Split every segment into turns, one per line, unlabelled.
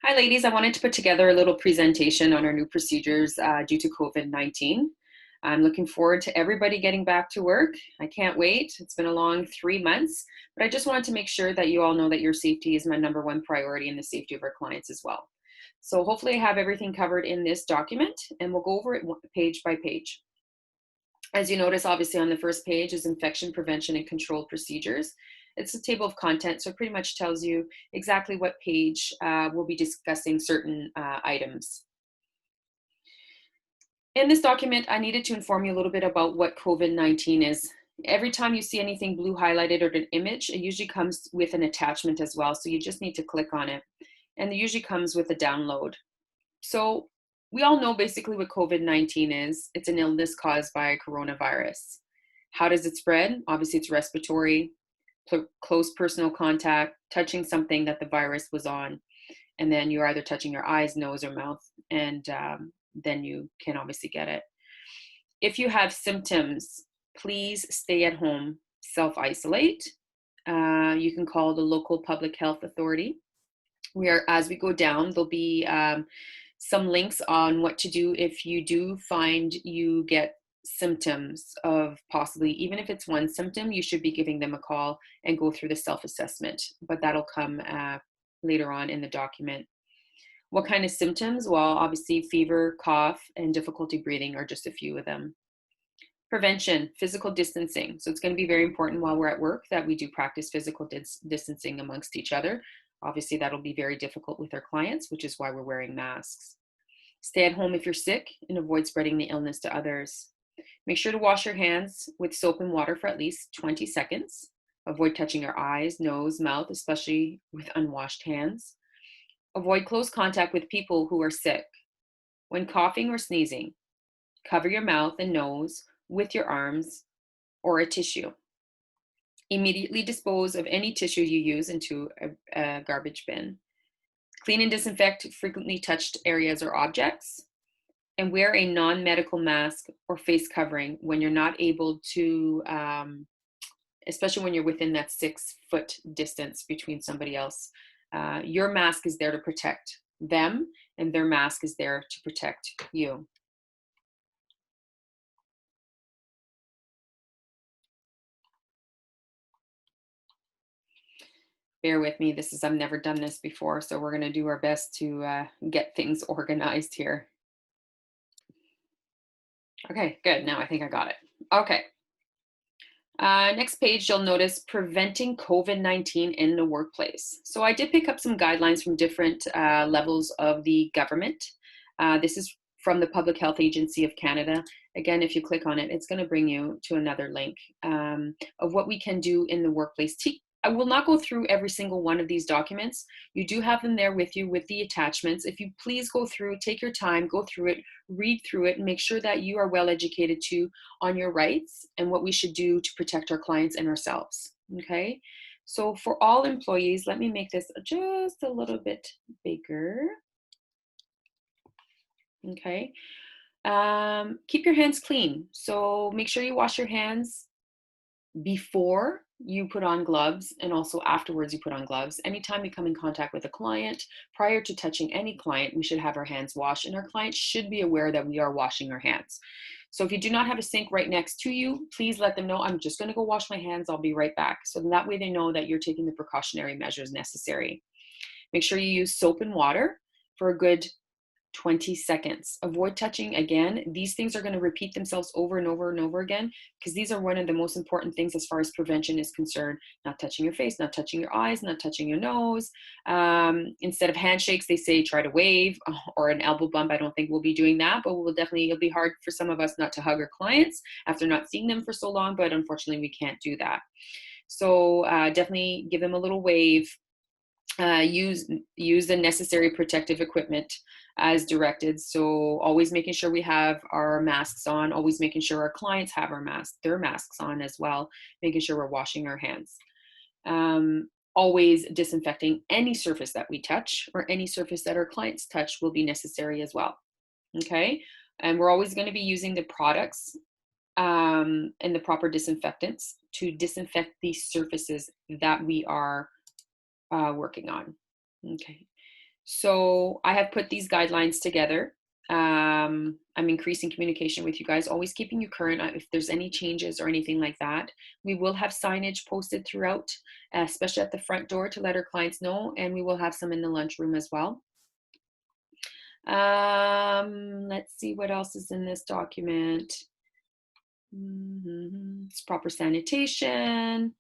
Hi, ladies. I wanted to put together a little presentation on our new procedures due to COVID-19. I'm looking forward to everybody getting back to work. I can't wait. It's been a long 3 months, but I just wanted to make sure that you all know that your safety is my number one priority and the safety of our clients as well. So hopefully I have everything covered in this document and we'll go over it page by page. As you notice, obviously on the first page is infection prevention and control procedures. It's a table of contents, so it pretty much tells you exactly what page we'll be discussing certain items. In this document, I needed to inform you a little bit about what COVID-19 is. Every time you see anything blue highlighted or an image, it usually comes with an attachment as well, so you just need to click on it. And it usually comes with a download. So we all know basically what COVID-19 is. It's an illness caused by coronavirus. How does it spread? Obviously, it's respiratory, close personal contact, touching something that the virus was on, and then you're either touching your eyes, nose, or mouth, and then you can obviously get it. If you have symptoms, please stay at home, self-isolate. You can call the local public health authority. As we go down, there'll be some links on what to do if you do find you get symptoms of possibly, even if it's one symptom, you should be giving them a call and go through the self-assessment, but that'll come later on in the document. What kind of symptoms? Well, obviously fever, cough, and difficulty breathing are just a few of them. Prevention, physical distancing. So it's going to be very important while we're at work that we do practice physical distancing amongst each other. Obviously, that'll be very difficult with our clients, which is why we're wearing masks. Stay at home if you're sick and avoid spreading the illness to others. Make sure to wash your hands with soap and water for at least 20 seconds. Avoid touching your eyes, nose, mouth, especially with unwashed hands. Avoid close contact with people who are sick. When coughing or sneezing, cover your mouth and nose with your arms or a tissue. Immediately dispose of any tissue you use into a garbage bin. Clean and disinfect frequently touched areas or objects. And wear a non-medical mask or face covering when you're not able to, especially when you're within that 6-foot distance between somebody else. Your mask is there to protect them, and their mask is there to protect you. Bear with me, I've never done this before, so we're gonna do our best to get things organized here. Okay, good, now I think I got it. Okay. Next page, you'll notice preventing COVID-19 in the workplace. So I did pick up some guidelines from different levels of the government. This is from the Public Health Agency of Canada. Again, if you click on it, it's going to bring you to another link of what we can do in the workplace. I will not go through every single one of these documents. You do have them there with you with the attachments. If you please go through, take your time, go through it, read through it, and make sure that you are well educated too on your rights and what we should do to protect our clients and ourselves, okay? So for all employees, let me make this just a little bit bigger, okay? Keep your hands clean. So make sure you wash your hands before you put on gloves and also afterwards you put on gloves. Anytime we come in contact with a client, prior to touching any client, we should have our hands washed, and our client should be aware that we are washing our hands. So if you do not have a sink right next to you, please let them know, I'm just going to go wash my hands, I'll be right back. So that way they know that you're taking the precautionary measures necessary. Make sure you use soap and water for a good 20 seconds. Avoid touching again. These things are going to repeat themselves over and over and over again because these are one of the most important things as far as prevention is concerned. Not touching your face, not touching your eyes, not touching your nose. Instead of handshakes, they say try to wave or an elbow bump. I don't think we'll be doing that, but it'll be hard for some of us not to hug our clients after not seeing them for so long, but unfortunately we can't do that. So definitely give them a little wave. Use the necessary protective equipment as directed. So always making sure we have our masks on, always making sure our clients have their masks on as well, making sure we're washing our hands. Always disinfecting any surface that we touch or any surface that our clients touch will be necessary as well. Okay, and we're always going to be using the products and the proper disinfectants to disinfect these surfaces that we are working on. Okay, So I have put these guidelines together. I'm increasing communication with you guys, always keeping you current if there's any changes or anything like that. We will have signage posted throughout, especially at the front door to let our clients know, and we will have some in the lunchroom as well. Let's see what else is in this document. It's proper sanitation.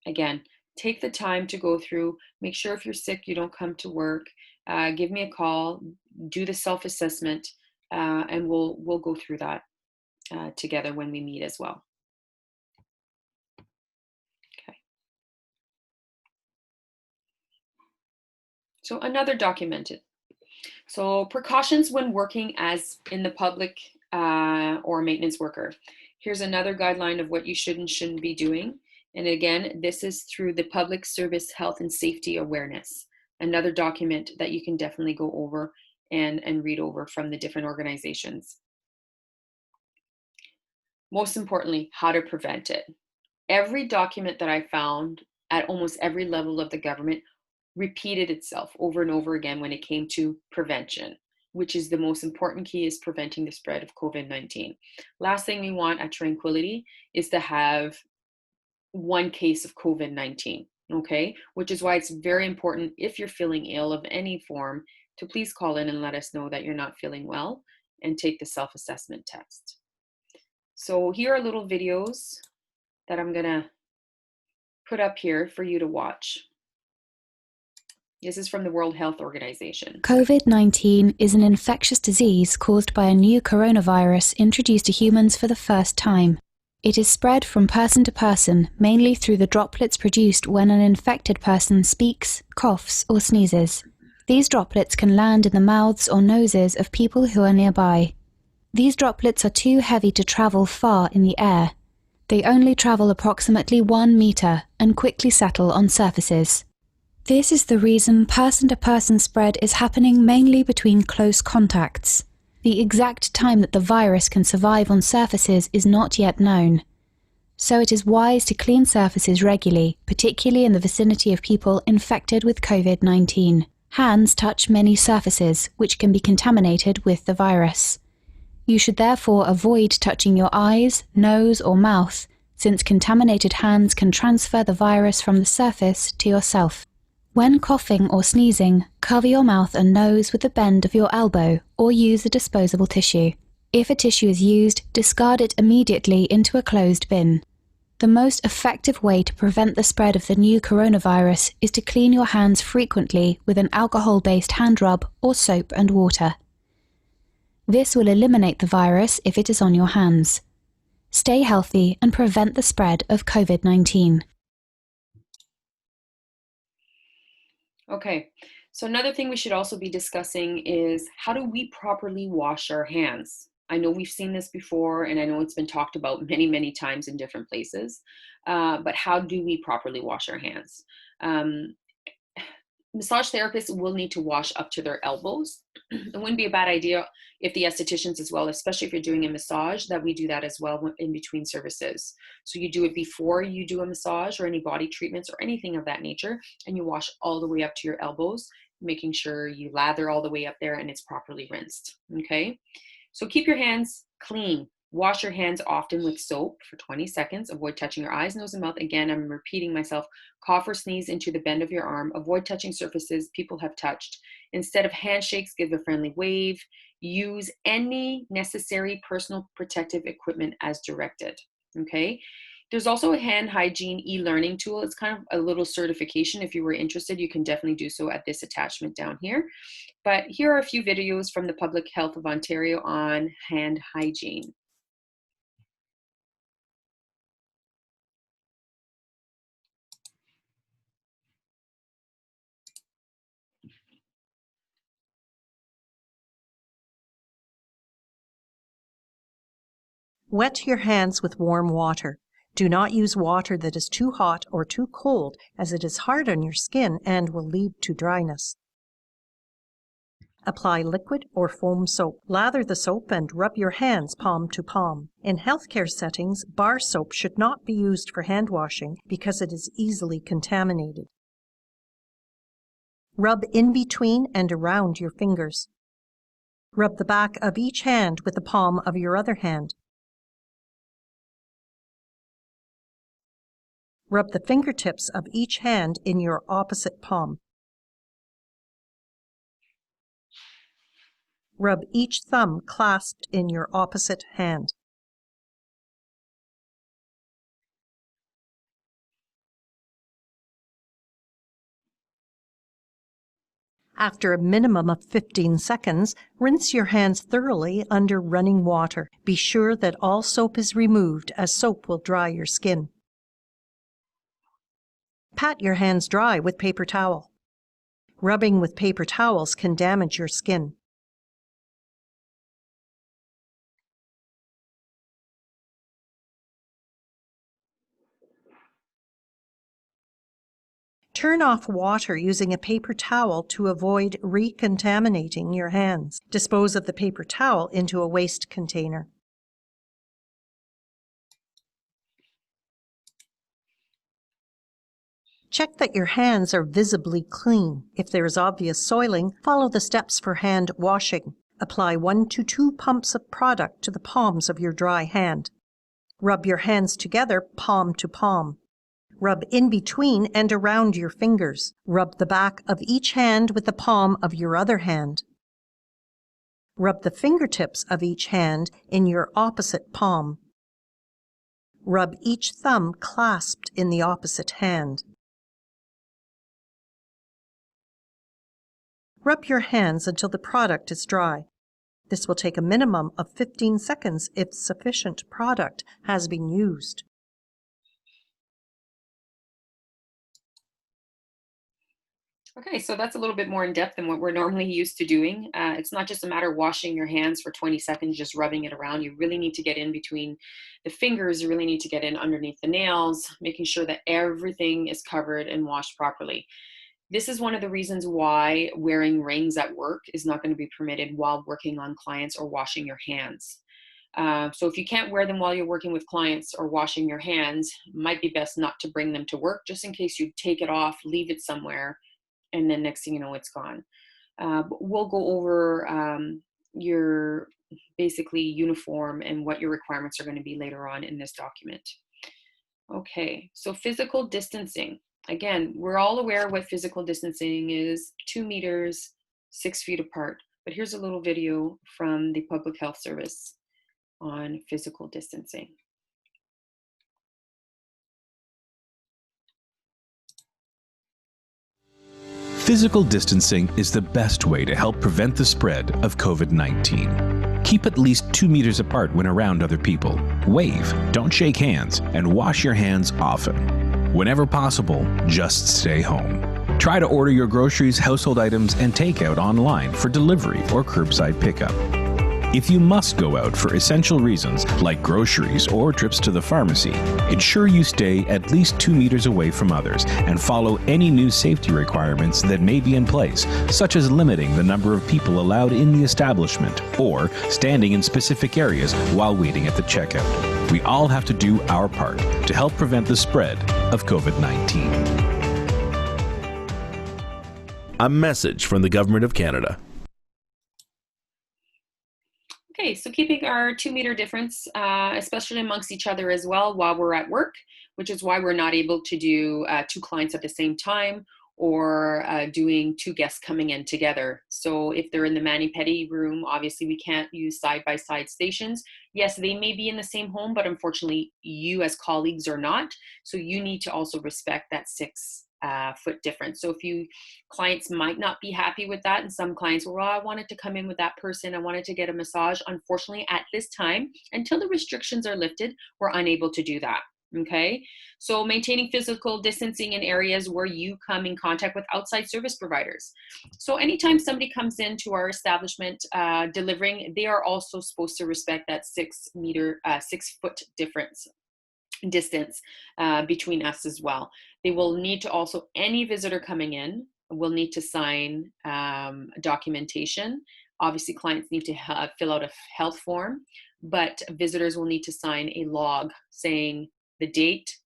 Again, take the time to go through, make sure if you're sick, you don't come to work. Give me a call, do the self-assessment, and we'll go through that together when we meet as well. Okay. So another documented. So precautions when working as in the public or maintenance worker. Here's another guideline of what you should and shouldn't be doing. And again, this is through the Public Service Health and Safety Awareness, another document that you can definitely go over and read over from the different organizations. Most importantly, how to prevent it. Every document that I found at almost every level of the government repeated itself over and over again when it came to prevention, which is the most important key, is preventing the spread of COVID-19. Last thing we want at Tranquility is to have one case of COVID-19, okay? Which is why it's very important, if you're feeling ill of any form, to please call in and let us know that you're not feeling well and take the self-assessment test. So here are little videos that I'm gonna put up here for you to watch. This is from the World Health Organization.
COVID-19 is an infectious disease caused by a new coronavirus introduced to humans for the first time. It is spread from person to person, mainly through the droplets produced when an infected person speaks, coughs, or sneezes. These droplets can land in the mouths or noses of people who are nearby. These droplets are too heavy to travel far in the air. They only travel approximately 1 meter and quickly settle on surfaces. This is the reason person-to-person spread is happening mainly between close contacts. The exact time that the virus can survive on surfaces is not yet known. So it is wise to clean surfaces regularly, particularly in the vicinity of people infected with COVID-19. Hands touch many surfaces, which can be contaminated with the virus. You should therefore avoid touching your eyes, nose, or mouth, since contaminated hands can transfer the virus from the surface to yourself. When coughing or sneezing, cover your mouth and nose with the bend of your elbow or use a disposable tissue. If a tissue is used, discard it immediately into a closed bin. The most effective way to prevent the spread of the new coronavirus is to clean your hands frequently with an alcohol-based hand rub or soap and water. This will eliminate the virus if it is on your hands. Stay healthy and prevent the spread of COVID-19.
Okay, so another thing we should also be discussing is, how do we properly wash our hands? I know we've seen this before, and I know it's been talked about many, many times in different places, but how do we properly wash our hands? Massage therapists will need to wash up to their elbows. It wouldn't be a bad idea if the estheticians as well, especially if you're doing a massage, that we do that as well in between services. So you do it before you do a massage or any body treatments or anything of that nature, and you wash all the way up to your elbows, making sure you lather all the way up there and it's properly rinsed, okay? So keep your hands clean. Wash your hands often with soap for 20 seconds. Avoid touching your eyes, nose, and mouth. Again, I'm repeating myself. Cough or sneeze into the bend of your arm. Avoid touching surfaces people have touched. Instead of handshakes, give a friendly wave. Use any necessary personal protective equipment as directed, okay? There's also a hand hygiene e-learning tool. It's kind of a little certification. If you were interested, you can definitely do so at this attachment down here. But here are a few videos from the Public Health of Ontario on hand hygiene.
Wet your hands with warm water. Do not use water that is too hot or too cold, as it is hard on your skin and will lead to dryness. Apply liquid or foam soap. Lather the soap and rub your hands palm to palm. In healthcare settings, bar soap should not be used for hand washing because it is easily contaminated. Rub in between and around your fingers. Rub the back of each hand with the palm of your other hand. Rub the fingertips of each hand in your opposite palm. Rub each thumb clasped in your opposite hand. After a minimum of 15 seconds, rinse your hands thoroughly under running water. Be sure that all soap is removed, as soap will dry your skin. Pat your hands dry with paper towel. Rubbing with paper towels can damage your skin. Turn off water using a paper towel to avoid recontaminating your hands. Dispose of the paper towel into a waste container. Check that your hands are visibly clean. If there is obvious soiling, follow the steps for hand washing. Apply 1 to 2 pumps of product to the palms of your dry hand. Rub your hands together, palm to palm. Rub in between and around your fingers. Rub the back of each hand with the palm of your other hand. Rub the fingertips of each hand in your opposite palm. Rub each thumb clasped in the opposite hand. Rub your hands until the product is dry. This will take a minimum of 15 seconds if sufficient product has been used.
Okay, so that's a little bit more in depth than what we're normally used to doing. It's not just a matter of washing your hands for 20 seconds, just rubbing it around. You really need to get in between the fingers. You really need to get in underneath the nails, making sure that everything is covered and washed properly. This is one of the reasons why wearing rings at work is not going to be permitted while working on clients or washing your hands. So if you can't wear them while you're working with clients or washing your hands, it might be best not to bring them to work, just in case you take it off, leave it somewhere, and then next thing you know, it's gone. But we'll go over your basically uniform and what your requirements are going to be later on in this document. Okay, so physical distancing. Again, we're all aware what physical distancing is: 2 meters, 6 feet apart. But here's a little video from the Public Health Service on physical distancing.
Physical distancing is the best way to help prevent the spread of COVID-19. Keep at least 2 meters apart when around other people. Wave, don't shake hands, and wash your hands often. Whenever possible, just stay home. Try to order your groceries, household items, and takeout online for delivery or curbside pickup. If you must go out for essential reasons like groceries or trips to the pharmacy, ensure you stay at least 2 meters away from others and follow any new safety requirements that may be in place, such as limiting the number of people allowed in the establishment or standing in specific areas while waiting at the checkout. We all have to do our part to help prevent the spread of COVID-19.
A message from the Government of Canada.
Okay, so keeping our 2 meter difference, especially amongst each other as well while we're at work, which is why we're not able to do 2 clients at the same time or doing 2 guests coming in together. So if they're in the mani-pedi room, obviously we can't use side-by-side stations. Yes, they may be in the same home, but unfortunately you as colleagues are not. So you need to also respect that 6 foot difference. So if you clients might not be happy with that, and some clients, well, I wanted to come in with that person, I wanted to get a massage. Unfortunately, at this time, until the restrictions are lifted, we're unable to do that. Okay, so maintaining physical distancing in areas where you come in contact with outside service providers. So anytime somebody comes into our establishment delivering, they are also supposed to respect that 6 foot distance between us as well. They will need to also, any visitor coming in will need to sign documentation. Obviously, clients need to fill out a health form, but visitors will need to sign a log saying the date,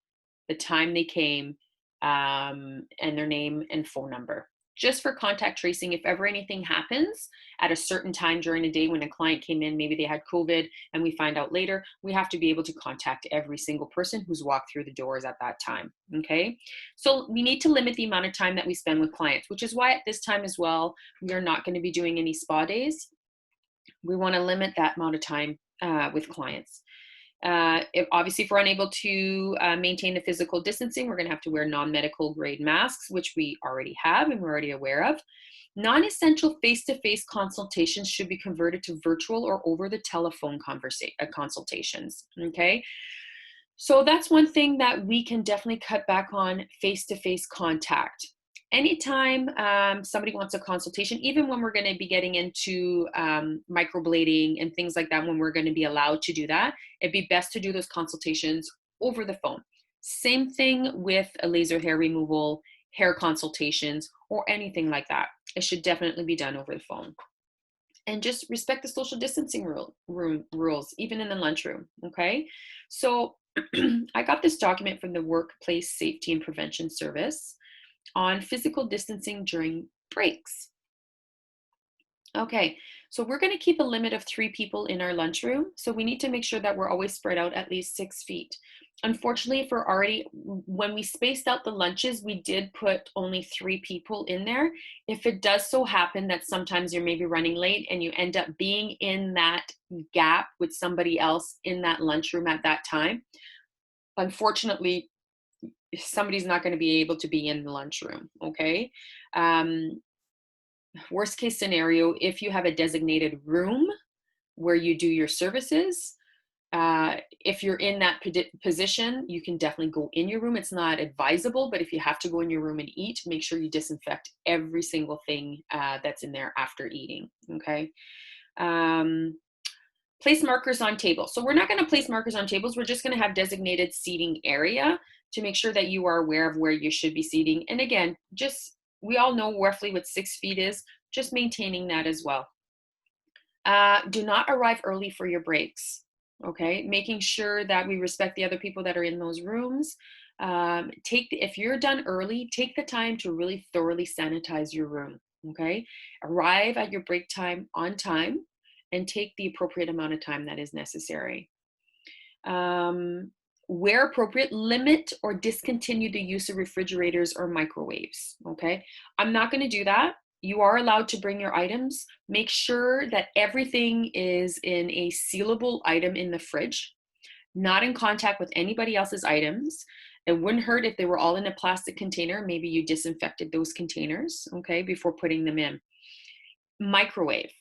the time they came, and their name and phone number, just for contact tracing. If ever anything happens at a certain time during the day when a client came in, maybe they had COVID and we find out later, we have to be able to contact every single person who's walked through the doors at that time, okay? So we need to limit the amount of time that we spend with clients, which is why at this time as well, we are not going to be doing any spa days. We want to limit that amount of time with clients. If we're unable to maintain the physical distancing, we're going to have to wear non-medical grade masks, which we already have and we're already aware of. Non-essential face-to-face consultations should be converted to virtual or over the telephone consultations, okay? So that's one thing that we can definitely cut back on, face-to-face contact. Anytime somebody wants a consultation, even when we're going to be getting into microblading and things like that, when we're going to be allowed to do that, it'd be best to do those consultations over the phone. Same thing with a laser hair removal, hair consultations, or anything like that. It should definitely be done over the phone. And just respect the social distancing rules, even in the lunchroom, okay? So I got this document from the Workplace Safety and Prevention Service on physical distancing during breaks. Okay, so we're going to keep a limit of 3 people in our lunchroom. So we need to make sure that we're always spread out at least 6 feet. Unfortunately, when we spaced out the lunches, we did put only 3 people in there. If it does so happen that sometimes you're maybe running late and you end up being in that gap with somebody else in that lunchroom at that time, unfortunately, somebody's not going to be able to be in the lunchroom, okay? Worst case scenario, if you have a designated room where you do your services, if you're in that position, you can definitely go in your room. It's not advisable, but if you have to go in your room and eat, make sure you disinfect every single thing that's in there after eating, okay? Place markers on tables. So we're not going to place markers on tables. We're just going to have designated seating area to make sure that you are aware of where you should be seating. And again, we all know roughly what 6 feet is, just maintaining that as well. Do not arrive early for your breaks, okay? Making sure that we respect the other people that are in those rooms. If you're done early, take the time to really thoroughly sanitize your room, okay? Arrive at your break time on time and take the appropriate amount of time that is necessary. Where appropriate, limit or discontinue the use of refrigerators or microwaves, okay? I'm not going to do that. You are allowed to bring your items. Make sure that everything is in a sealable item in the fridge, not in contact with anybody else's items. It wouldn't hurt if they were all in a plastic container. Maybe you disinfected those containers, okay, before putting them in. Microwave.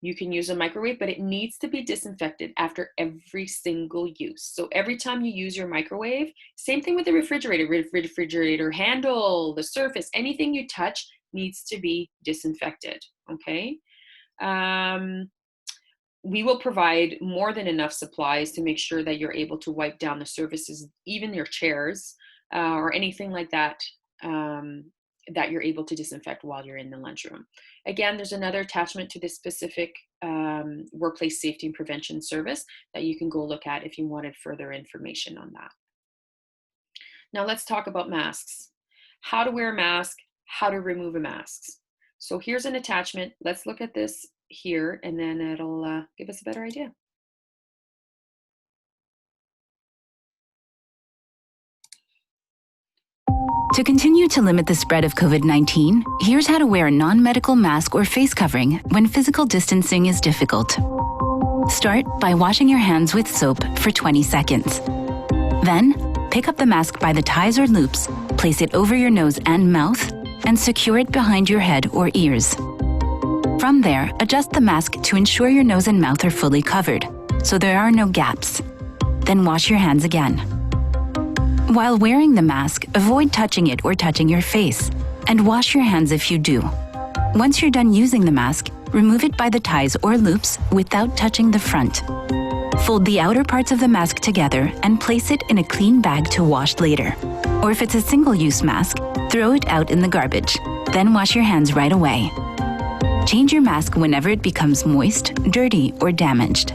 You can use a microwave, but it needs to be disinfected after every single use. So every time you use your microwave, same thing with the refrigerator handle, the surface, anything you touch needs to be disinfected, okay? We will provide more than enough supplies to make sure that you're able to wipe down the surfaces, even your chairs or anything like that, that you're able to disinfect while you're in the lunchroom. Again, there's another attachment to this specific workplace safety and prevention service that you can go look at if you wanted further information on that. Now let's talk about masks. How to wear a mask, how to remove a mask. So here's an attachment. Let's look at this here and then it'll give us a better idea.
To continue to limit the spread of COVID-19, here's how to wear a non-medical mask or face covering when physical distancing is difficult. Start by washing your hands with soap for 20 seconds. Then, pick up the mask by the ties or loops, place it over your nose and mouth, and secure it behind your head or ears. From there, adjust the mask to ensure your nose and mouth are fully covered, so there are no gaps. Then wash your hands again. While wearing the mask, avoid touching it or touching your face, and wash your hands if you do. Once you're done using the mask, remove it by the ties or loops without touching the front. Fold the outer parts of the mask together and place it in a clean bag to wash later. Or if it's a single-use mask, throw it out in the garbage. Then wash your hands right away. Change your mask whenever it becomes moist, dirty, or damaged.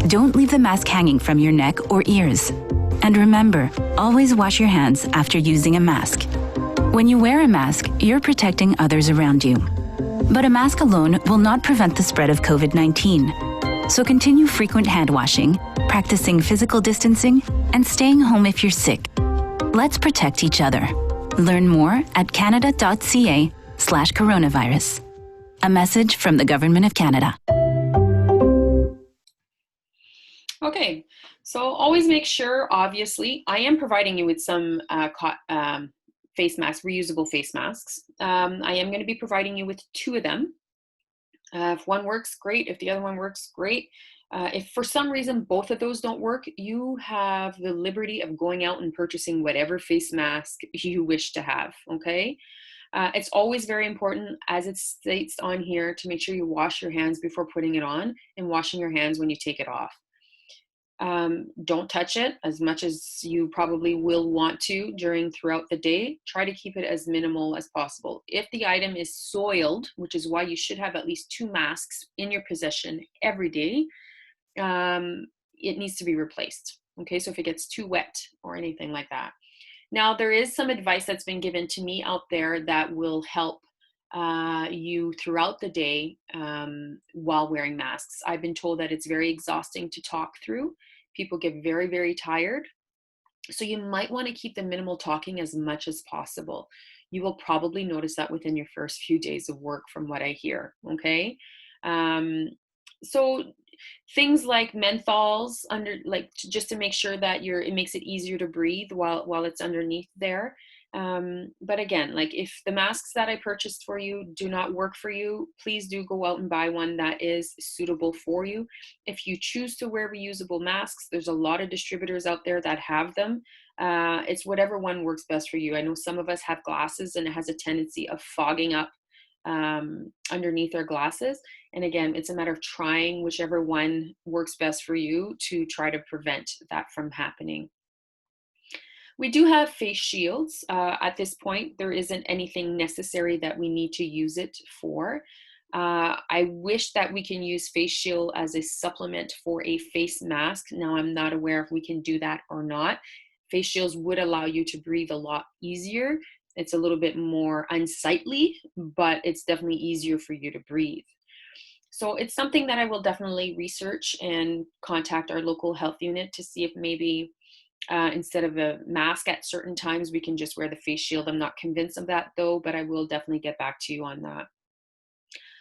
Don't leave the mask hanging from your neck or ears. And remember, always wash your hands after using a mask. When you wear a mask, you're protecting others around you. But a mask alone will not prevent the spread of COVID-19. So continue frequent hand washing, practicing physical distancing, and staying home if you're sick. Let's protect each other. Learn more at canada.ca/coronavirus. A message from the Government of Canada.
Okay, so always make sure, obviously, I am providing you with some face masks, reusable face masks. I am going to be providing you with 2 of them. If one works, great. If the other one works, great. If for some reason both of those don't work, you have the liberty of going out and purchasing whatever face mask you wish to have, okay? It's always very important, as it states on here, to make sure you wash your hands before putting it on and washing your hands when you take it off. Don't touch it as much as you probably will want to throughout the day. Try to keep it as minimal as possible. If the item is soiled, which is why you should have at least 2 masks in your possession every day, it needs to be replaced. Okay, so if it gets too wet or anything like that. Now, there is some advice that's been given to me out there that will help you throughout the day while wearing masks. I've been told that it's very exhausting to talk through. People get very, very tired. So you might want to keep the minimal talking as much as possible. You will probably notice that within your first few days of work from what I hear, okay? So things like menthols just to make sure that it makes it easier to breathe while it's underneath there. But again, like if the masks that I purchased for you do not work for you, please do go out and buy one that is suitable for you. If you choose to wear reusable masks, there's a lot of distributors out there that have them. It's whatever one works best for you. I know some of us have glasses and it has a tendency of fogging up underneath our glasses. And again, it's a matter of trying whichever one works best for you to try to prevent that from happening. We do have face shields. At this point, there isn't anything necessary that we need to use it for. I wish that we can use face shield as a supplement for a face mask. Now, I'm not aware if we can do that or not. Face shields would allow you to breathe a lot easier. It's a little bit more unsightly, but it's definitely easier for you to breathe. So it's something that I will definitely research and contact our local health unit to see if maybe instead of a mask at certain times, we can just wear the face shield. I'm not convinced of that though, but I will definitely get back to you on that.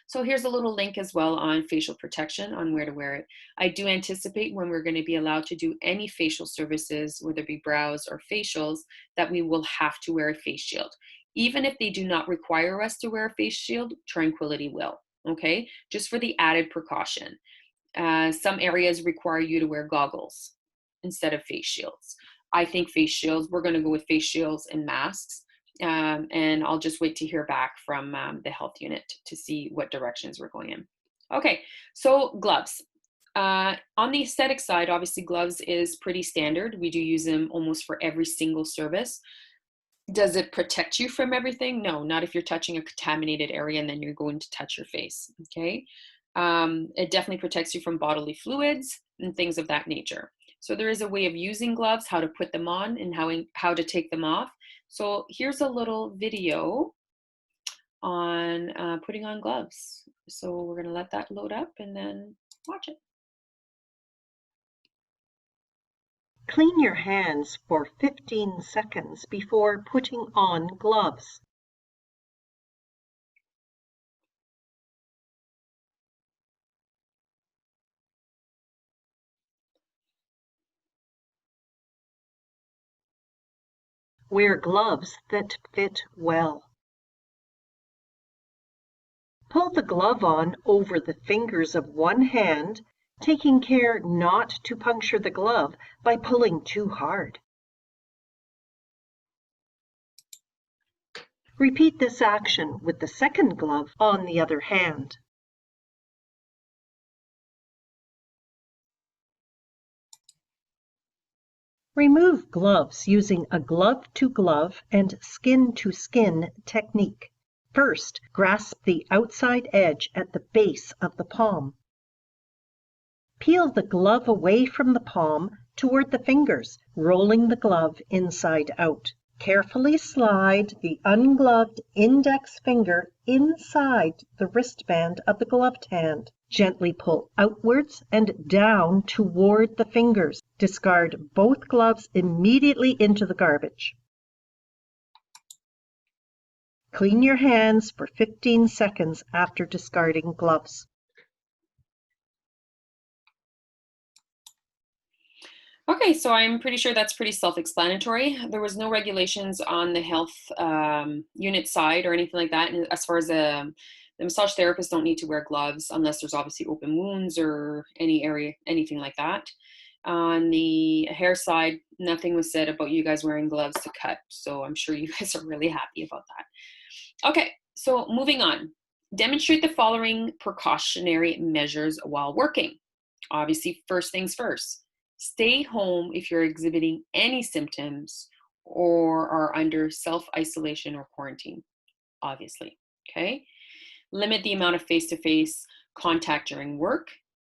So here's a little link as well on facial protection, on where to wear it. I do anticipate when we're going to be allowed to do any facial services, whether it be brows or facials, that we will have to wear a face shield. Even if they do not require us to wear a face shield, Tranquility will, okay? Just for the added precaution. Some areas require you to wear goggles instead of face shields. I think face shields, we're going to go with face shields and masks. And I'll just wait to hear back from the health unit to see what directions we're going in. Okay, so gloves. On the aesthetic side, obviously gloves is pretty standard. We do use them almost for every single service. Does it protect you from everything? No, not if you're touching a contaminated area and then you're going to touch your face, okay? It definitely protects you from bodily fluids and things of that nature. So there is a way of using gloves, how to put them on and how to take them off. So here's a little video on putting on gloves. So we're gonna let that load up and then watch it.
Clean your hands for 15 seconds before putting on gloves. Wear gloves that fit well. Pull the glove on over the fingers of one hand, taking care not to puncture the glove by pulling too hard. Repeat this action with the second glove on the other hand. Remove gloves using a glove-to-glove and skin-to-skin technique. First, grasp the outside edge at the base of the palm. Peel the glove away from the palm toward the fingers, rolling the glove inside out. Carefully slide the ungloved index finger inside the wristband of the gloved hand. Gently pull outwards and down toward the fingers. Discard both gloves immediately into the garbage. Clean your hands for 15 seconds after discarding gloves.
Okay, so I'm pretty sure that's pretty self-explanatory. There was no regulations on the health unit side or anything like that. And as far as the massage therapists don't need to wear gloves unless there's obviously open wounds or anything like that. On the hair side, nothing was said about you guys wearing gloves to cut. So I'm sure you guys are really happy about that. Okay, so moving on. Demonstrate the following precautionary measures while working. Obviously, first things first. Stay home if you're exhibiting any symptoms or are under self-isolation or quarantine, obviously, okay? Limit the amount of face-to-face contact during work,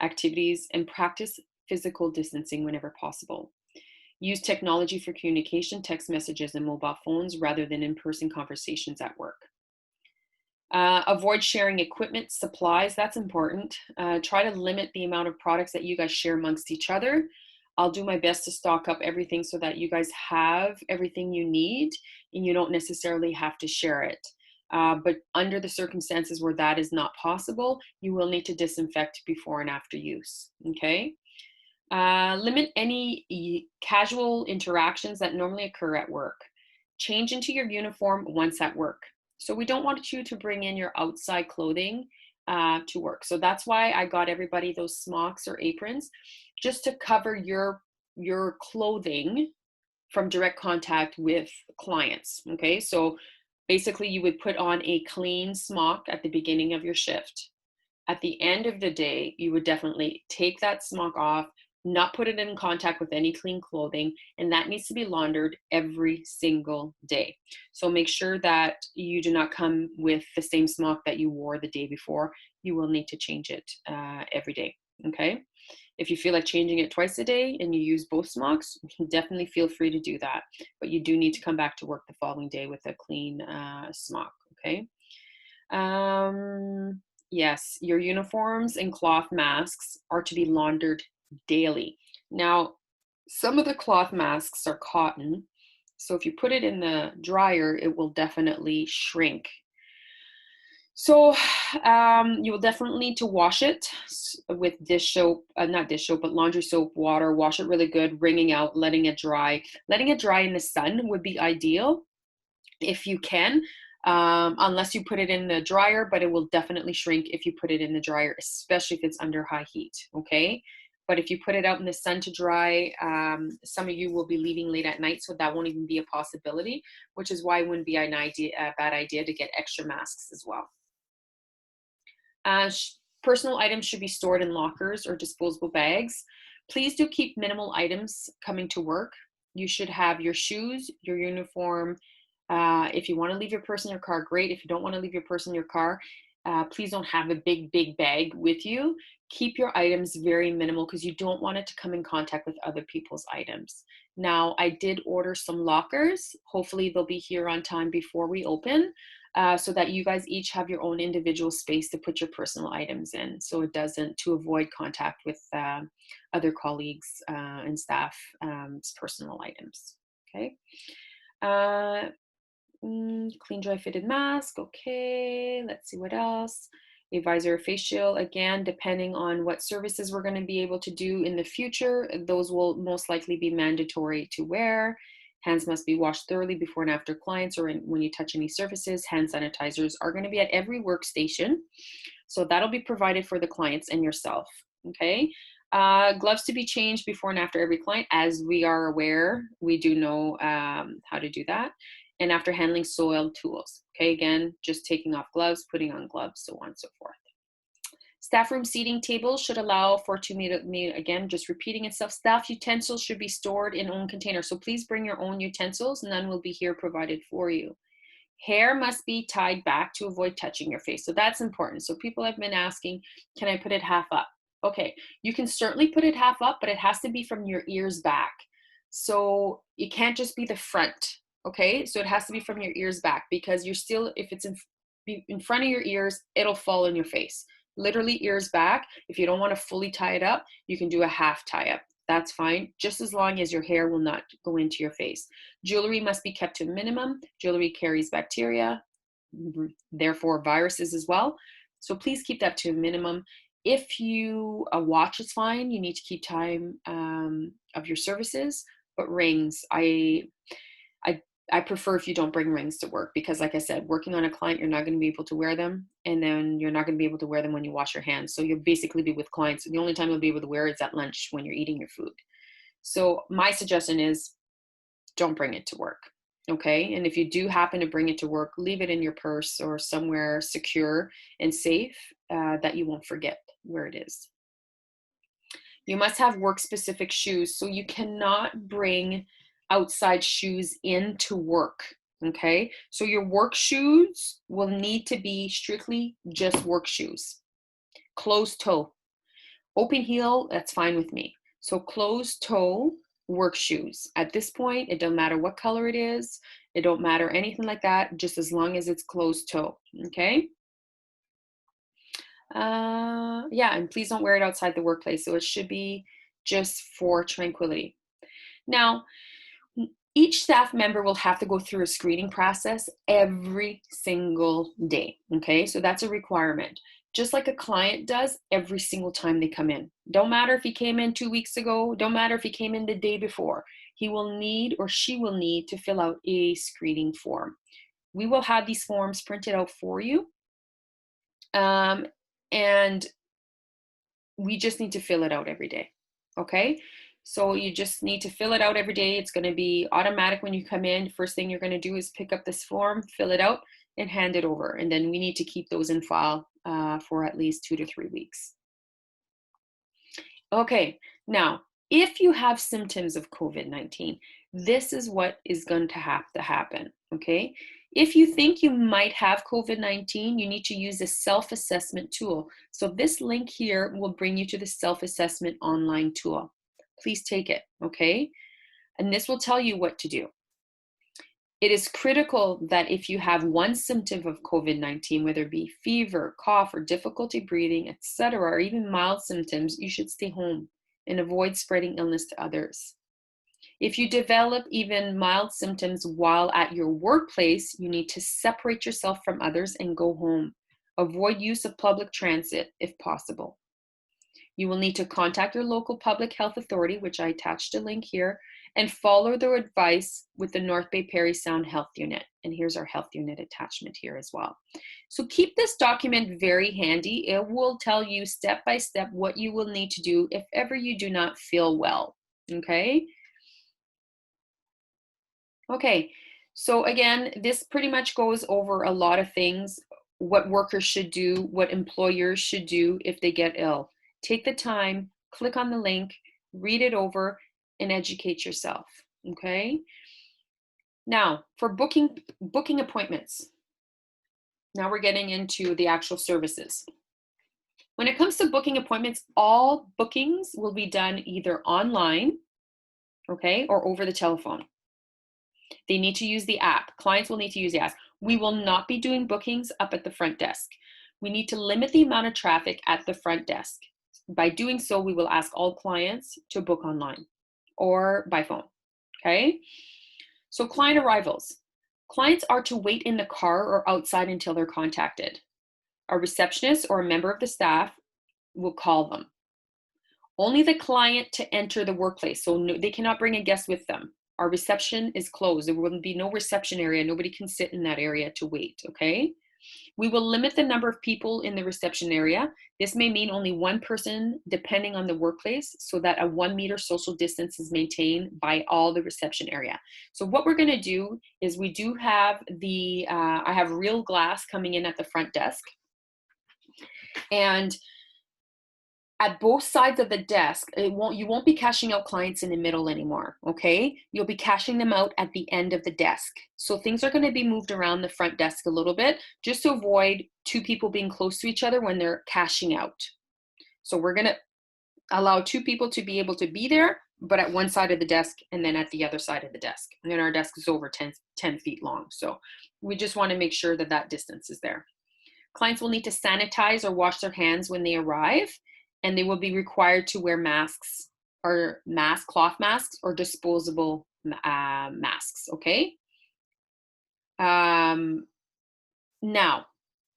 activities, and practice physical distancing whenever possible. Use technology for communication, text messages, and mobile phones rather than in-person conversations at work. Avoid sharing equipment, supplies, that's important. Try to limit the amount of products that you guys share amongst each other. I'll do my best to stock up everything so that you guys have everything you need and you don't necessarily have to share it. But under the circumstances where that is not possible, you will need to disinfect before and after use, okay? Limit any casual interactions that normally occur at work. Change into your uniform once at work. So we don't want you to bring in your outside clothing to work. So that's why I got everybody those smocks or aprons, just to cover your clothing from direct contact with clients, okay? So basically you would put on a clean smock at the beginning of your shift. At the end of the day, you would definitely take that smock off, not put it in contact with any clean clothing, and that needs to be laundered every single day. So make sure that you do not come with the same smock that you wore the day before. You will need to change it every day, okay? If you feel like changing it twice a day and you use both smocks, definitely feel free to do that. But you do need to come back to work the following day with a clean smock, okay? Yes, your uniforms and cloth masks are to be laundered daily. Now, some of the cloth masks are cotton, so if you put it in the dryer, it will definitely shrink. So you will definitely need to wash it with dish soap, not dish soap, but laundry soap, water. Wash it really good, wringing out, letting it dry. Letting it dry in the sun would be ideal if you can, unless you put it in the dryer, but it will definitely shrink if you put it in the dryer, especially if it's under high heat, okay? But if you put it out in the sun to dry, some of you will be leaving late at night, so that won't even be a possibility, which is why it wouldn't be a bad idea to get extra masks as well. Personal items should be stored in lockers or disposable bags. Please do keep minimal items coming to work. You should have your shoes, your uniform. If you want to leave your purse in your car, great. If you don't want to leave your purse in your car, please don't have a big bag with you. Keep your items very minimal because you don't want it to come in contact with other people's items. Now, I did order some lockers. Hopefully they'll be here on time before we open, so that you guys each have your own individual space to put your personal items in, so it doesn't, to avoid contact with other colleagues and staff personal items, okay? Clean, dry, fitted mask. Okay, let's see what else. A visor or face shield. Again, depending on what services we're going to be able to do in the future, those will most likely be mandatory to wear. Hands must be washed thoroughly before and after clients or when you touch any surfaces. Hand sanitizers are going to be at every workstation. So that'll be provided for the clients and yourself. Okay. Gloves to be changed before and after every client. As we are aware, we do know how to do that. And after handling soiled tools. Okay, again, just taking off gloves, putting on gloves, so on and so forth. Staff room seating tables should allow for 2 meter, again, just repeating itself. Staff utensils should be stored in own containers. So please bring your own utensils. None will be here provided for you. Hair must be tied back to avoid touching your face. So that's important. So people have been asking, can I put it half up? Okay, you can certainly put it half up, but it has to be from your ears back. So it can't just be the front. Okay, so it has to be from your ears back, because you're still, if it's in front of your ears, it'll fall in your face. Literally ears back. If you don't want to fully tie it up, you can do a half tie up. That's fine, just as long as your hair will not go into your face. Jewelry must be kept to a minimum. Jewelry carries bacteria, therefore viruses as well. So please keep that to a minimum. If a watch is fine, you need to keep time of your services, but rings, I prefer if you don't bring rings to work, because like I said, working on a client, you're not going to be able to wear them, and then you're not going to be able to wear them when you wash your hands. So you'll basically be with clients. The only time you'll be able to wear it is at lunch when you're eating your food. So my suggestion is don't bring it to work. Okay. And if you do happen to bring it to work, leave it in your purse or somewhere secure and safe that you won't forget where it is. You must have work specific shoes. So you cannot bring outside shoes into work. Okay. So your work shoes will need to be strictly just work shoes. Closed toe. Open heel, that's fine with me. So closed toe work shoes. At this point, it don't matter what color it is. It don't matter anything like that, just as long as it's closed toe. Okay. Yeah, and please don't wear it outside the workplace. So it should be just for Tranquility. Now, each staff member will have to go through a screening process every single day. Okay, so that's a requirement, just like a client does every single time they come in. Don't matter if he came in 2 weeks ago, don't matter if he came in the day before. He will need, or she will need, to fill out a screening form. We will have these forms printed out for you. And we just need to fill it out every day. Okay. So you just need to fill it out every day. It's going to be automatic when you come in. First thing you're going to do is pick up this form, fill it out, and hand it over. And then we need to keep those in file for at least 2 to 3 weeks. Okay, now, if you have symptoms of COVID-19, this is what is going to have to happen, okay? If you think you might have COVID-19, you need to use a self-assessment tool. So this link here will bring you to the self-assessment online tool. Please take it, okay? And this will tell you what to do. It is critical that if you have one symptom of COVID-19, whether it be fever, cough, or difficulty breathing, etc., or even mild symptoms, you should stay home and avoid spreading illness to others. If you develop even mild symptoms while at your workplace, you need to separate yourself from others and go home. Avoid use of public transit if possible. You will need to contact your local public health authority, which I attached a link here, and follow their advice with the North Bay Parry Sound Health Unit. And here's our health unit attachment here as well. So keep this document very handy. It will tell you step by step what you will need to do if ever you do not feel well, okay? Okay, so again, this pretty much goes over a lot of things, what workers should do, what employers should do if they get ill. Take the time, click on the link, read it over, and educate yourself, okay? Now, for booking appointments, now we're getting into the actual services. When it comes to booking appointments, all bookings will be done either online, okay, or over the telephone. They need to use the app. Clients will need to use the app. We will not be doing bookings up at the front desk. We need to limit the amount of traffic at the front desk. By doing so, we will ask all clients to book online or by phone, okay? So client arrivals. Clients are to wait in the car or outside until they're contacted. A receptionist or a member of the staff will call them. Only the client to enter the workplace, so they cannot bring a guest with them. Our reception is closed. There will be no reception area. Nobody can sit in that area to wait, okay? We will limit the number of people in the reception area. This may mean only one person depending on the workplace, so that a 1 meter social distance is maintained by all the reception area. So what we're gonna do is we do have I have real glass coming in at the front desk. And at both sides of the desk, you won't be cashing out clients in the middle anymore, okay? You'll be cashing them out at the end of the desk. So things are gonna be moved around the front desk a little bit, just to avoid 2 people being close to each other when they're cashing out. So we're gonna allow 2 people to be able to be there but at one side of the desk and then at the other side of the desk. And then our desk is over 10 feet long. So we just want to make sure that that distance is there. Clients will need to sanitize or wash their hands when they arrive, and they will be required to wear masks or cloth masks or disposable masks, okay? Now,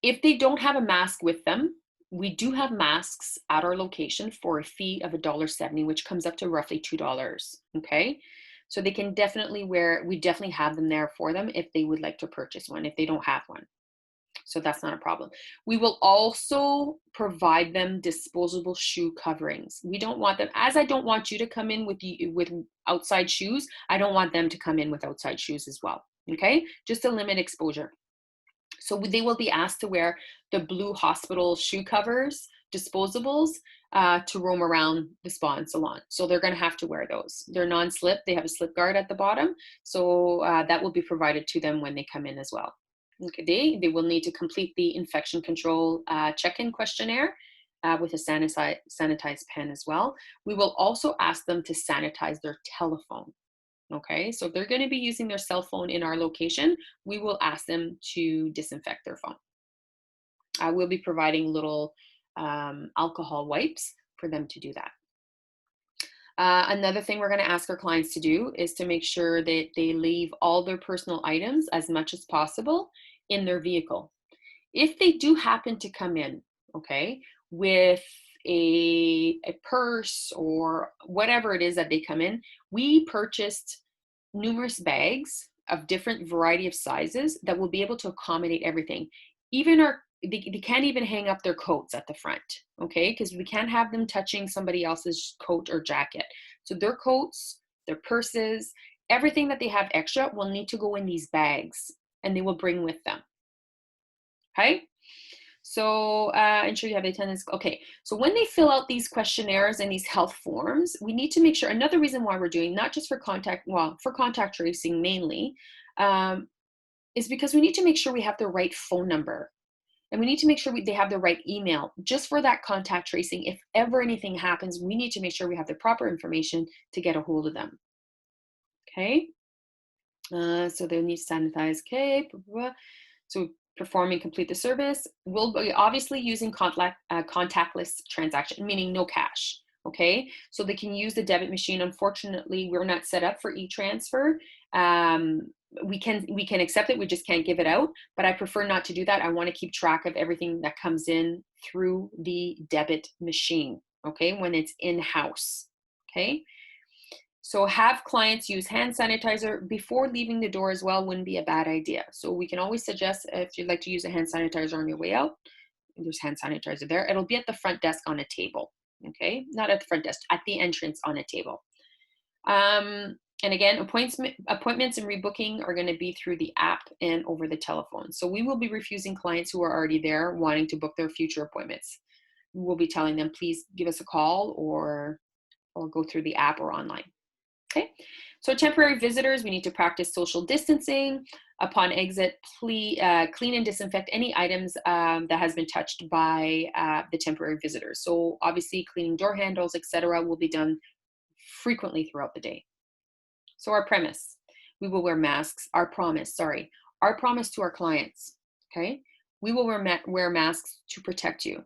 if they don't have a mask with them, we do have masks at our location for a fee of $1.70, which comes up to roughly $2, okay? So they can definitely we definitely have them there for them if they would like to purchase one, if they don't have one. So that's not a problem. We will also provide them disposable shoe coverings. We don't want them, as I don't want you to come in with outside shoes, I don't want them to come in with outside shoes as well, okay? Just to limit exposure. So they will be asked to wear the blue hospital shoe covers, disposables, to roam around the spa and salon. So they're going to have to wear those. They're non-slip. They have a slip guard at the bottom. So that will be provided to them when they come in as well. Okay, they will need to complete the infection control check-in questionnaire with a sanitized pen as well. We will also ask them to sanitize their telephone. Okay, so if they're going to be using their cell phone in our location, we will ask them to disinfect their phone. I will be providing little alcohol wipes for them to do that. Another thing we're going to ask our clients to do is to make sure that they leave all their personal items as much as possible in their vehicle. If they do happen to come in, okay, with a purse or whatever it is that they come in, we purchased numerous bags of different variety of sizes that will be able to accommodate everything. Even they can't even hang up their coats at the front, okay? Because we can't have them touching somebody else's coat or jacket. So their coats, their purses, everything that they have extra will need to go in these bags, and they will bring with them, okay? So ensure you have attendance. Okay, so when they fill out these questionnaires and these health forms, we need to make sure, another reason why we're doing, not just for contact tracing mainly, is because we need to make sure we have the right phone number. And we need to make sure they have the right email just for that contact tracing. If ever anything happens, we need to make sure we have the proper information to get a hold of them. Okay, so they'll need to sanitize, okay. So perform and complete the service. We'll be obviously using contactless transaction, meaning no cash, okay? So they can use the debit machine. Unfortunately, we're not set up for e-transfer. We can accept it, we just can't give it out, but I prefer not to do that. I want to keep track of everything that comes in through the debit machine, okay, when it's in-house, okay? So have clients use hand sanitizer before leaving the door as well wouldn't be a bad idea. So we can always suggest if you'd like to use a hand sanitizer on your way out, there's hand sanitizer there. It'll be at the front desk on a table, okay? Not at the front desk, at the entrance on a table. And again, appointments and rebooking are going to be through the app and over the telephone. So we will be refusing clients who are already there wanting to book their future appointments. We'll be telling them, please give us a call or go through the app or online. Okay, so temporary visitors, we need to practice social distancing. Upon exit, clean and disinfect any items that has been touched by the temporary visitors. So obviously cleaning door handles, etc., will be done frequently throughout the day. So our premise, we will wear masks. Our promise to our clients, okay? We will wear masks to protect you.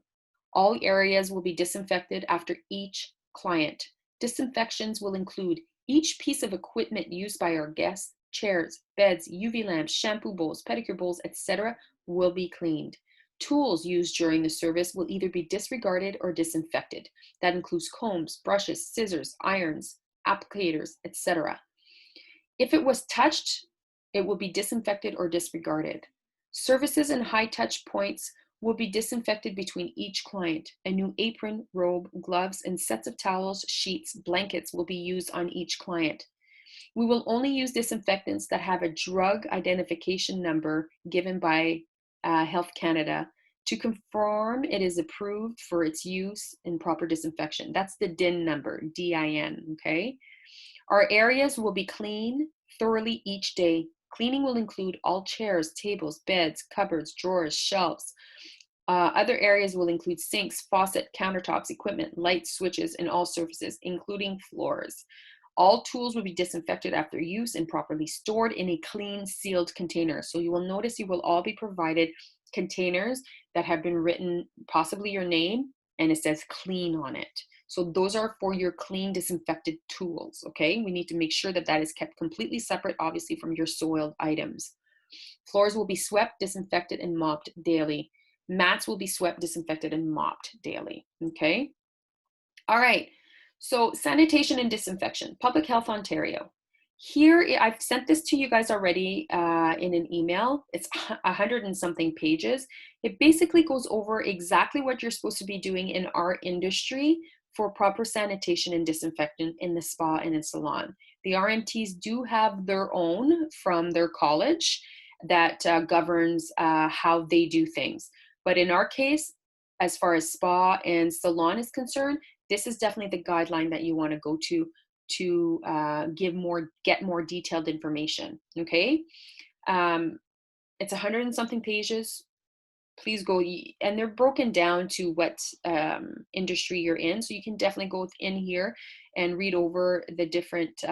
All areas will be disinfected after each client. Disinfections will include each piece of equipment used by our guests, chairs, beds, UV lamps, shampoo bowls, pedicure bowls, etc. will be cleaned. Tools used during the service will either be disregarded or disinfected. That includes combs, brushes, scissors, irons, applicators, etc. If it was touched, it will be disinfected or disregarded. Services and high touch points will be disinfected between each client. A new apron, robe, gloves, and sets of towels, sheets, blankets will be used on each client. We will only use disinfectants that have a drug identification number given by Health Canada to confirm it is approved for its use in proper disinfection. That's the DIN number, DIN, okay? Our areas will be clean thoroughly each day. Cleaning will include all chairs, tables, beds, cupboards, drawers, shelves, Other areas will include sinks, faucet, countertops, equipment, lights, switches, and all surfaces, including floors. All tools will be disinfected after use and properly stored in a clean, sealed container. So you will notice you will all be provided containers that have been written, possibly your name, and it says clean on it. So those are for your clean, disinfected tools, okay? We need to make sure that that is kept completely separate, obviously, from your soiled items. Floors will be swept, disinfected, and mopped daily. Mats will be swept, disinfected, and mopped daily, okay? All right, so sanitation and disinfection, Public Health Ontario. Here, I've sent this to you guys already in an email. It's 100 and something pages. It basically goes over exactly what you're supposed to be doing in our industry for proper sanitation and disinfectant in the spa and in salon. The RMTs do have their own from their college that governs how they do things. But in our case, as far as spa and salon is concerned, this is definitely the guideline that you want to go to get more detailed information, okay? It's 100 and something pages. Please go, and they're broken down to what industry you're in, so you can definitely go in here and read over the different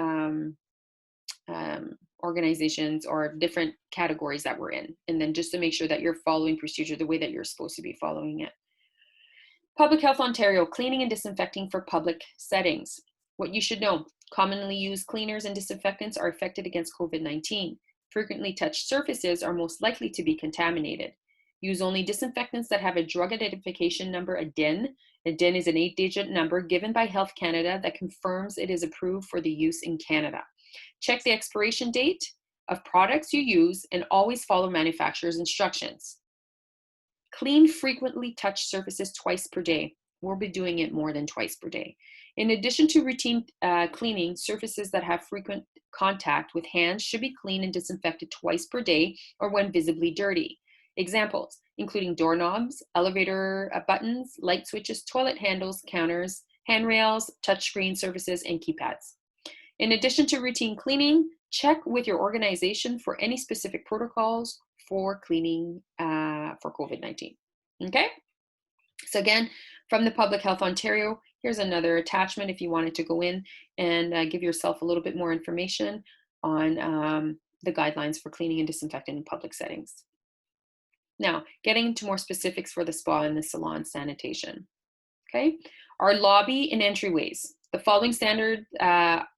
organizations or different categories that we're in, and then just to make sure that you're following procedure the way that you're supposed to be following it. Public Health Ontario, cleaning and disinfecting for public settings. What you should know, commonly used cleaners and disinfectants are effective against COVID-19. Frequently touched surfaces are most likely to be contaminated. Use only disinfectants that have a drug identification number, a DIN. A DIN is an 8-digit number given by Health Canada that confirms it is approved for the use in Canada. Check the expiration date of products you use and always follow manufacturer's instructions. Clean frequently touched surfaces twice per day. We'll be doing it more than twice per day. In addition to routine cleaning, surfaces that have frequent contact with hands should be cleaned and disinfected twice per day or when visibly dirty. Examples, including doorknobs, elevator buttons, light switches, toilet handles, counters, handrails, touchscreen surfaces, and keypads. In addition to routine cleaning, check with your organization for any specific protocols for cleaning for COVID-19, okay? So again, from the Public Health Ontario, here's another attachment if you wanted to go in and give yourself a little bit more information on the guidelines for cleaning and disinfecting in public settings. Now, getting into more specifics for the spa and the salon sanitation, okay? Our lobby and entryways. The following standard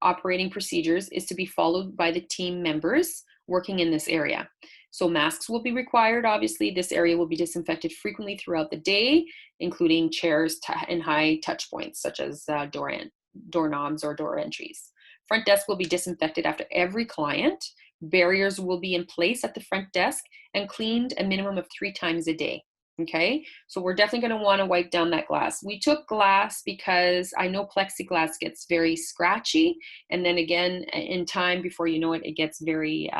operating procedures is to be followed by the team members working in this area. So masks will be required. Obviously, this area will be disinfected frequently throughout the day, including chairs and high touch points, such as doorknobs or door entries. Front desk will be disinfected after every client. Barriers will be in place at the front desk and cleaned a minimum of 3 times a day. Okay, so we're definitely going to want to wipe down that glass. We took glass because I know plexiglass gets very scratchy, and then again, in time, before you know it, it gets very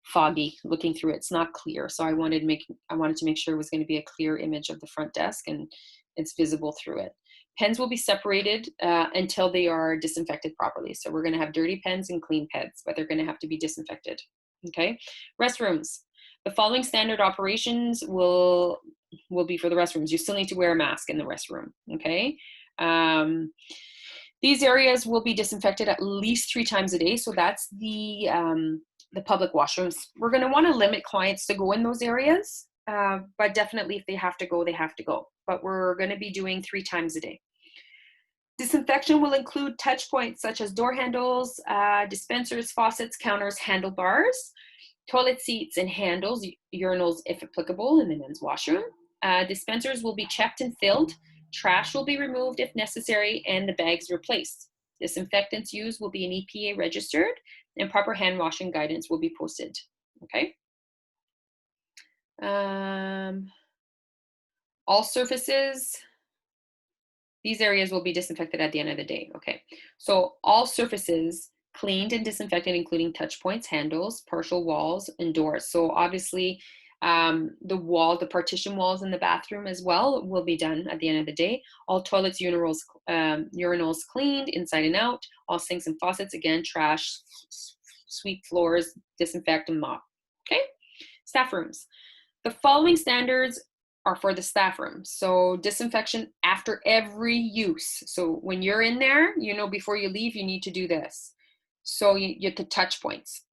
foggy looking through it. It's not clear. So I wanted to make sure it was going to be a clear image of the front desk and it's visible through it. Pens will be separated until they are disinfected properly. So we're going to have dirty pens and clean pens, but they're going to have to be disinfected. Okay. Restrooms. The following standard operations will be for the restrooms. You still need to wear a mask in the restroom. Okay. These areas will be disinfected at least 3 times a day. So that's the public washrooms. We're going to want to limit clients to go in those areas, but definitely if they have to go, they have to go. But we're going to be doing 3 times a day. Disinfection will include touch points such as door handles, dispensers, faucets, counters, handlebars, toilet seats and handles, urinals if applicable in the men's washroom. Dispensers will be checked and filled. Trash will be removed if necessary and the bags replaced. Disinfectants used will be an EPA registered and proper hand washing guidance will be posted. Okay. All surfaces, these areas will be disinfected at the end of the day. Okay. So all surfaces cleaned and disinfected, including touch points, handles, partial walls, and doors. So obviously the partition walls in the bathroom as well will be done at the end of the day. All toilets, urinals cleaned inside and out. All sinks and faucets, again, trash, sweep floors, disinfect and mop. Okay. Staff rooms. The following standards are for the staff room. So disinfection after every use. So when you're in there, before you leave, you need to do this. So you get the touch points,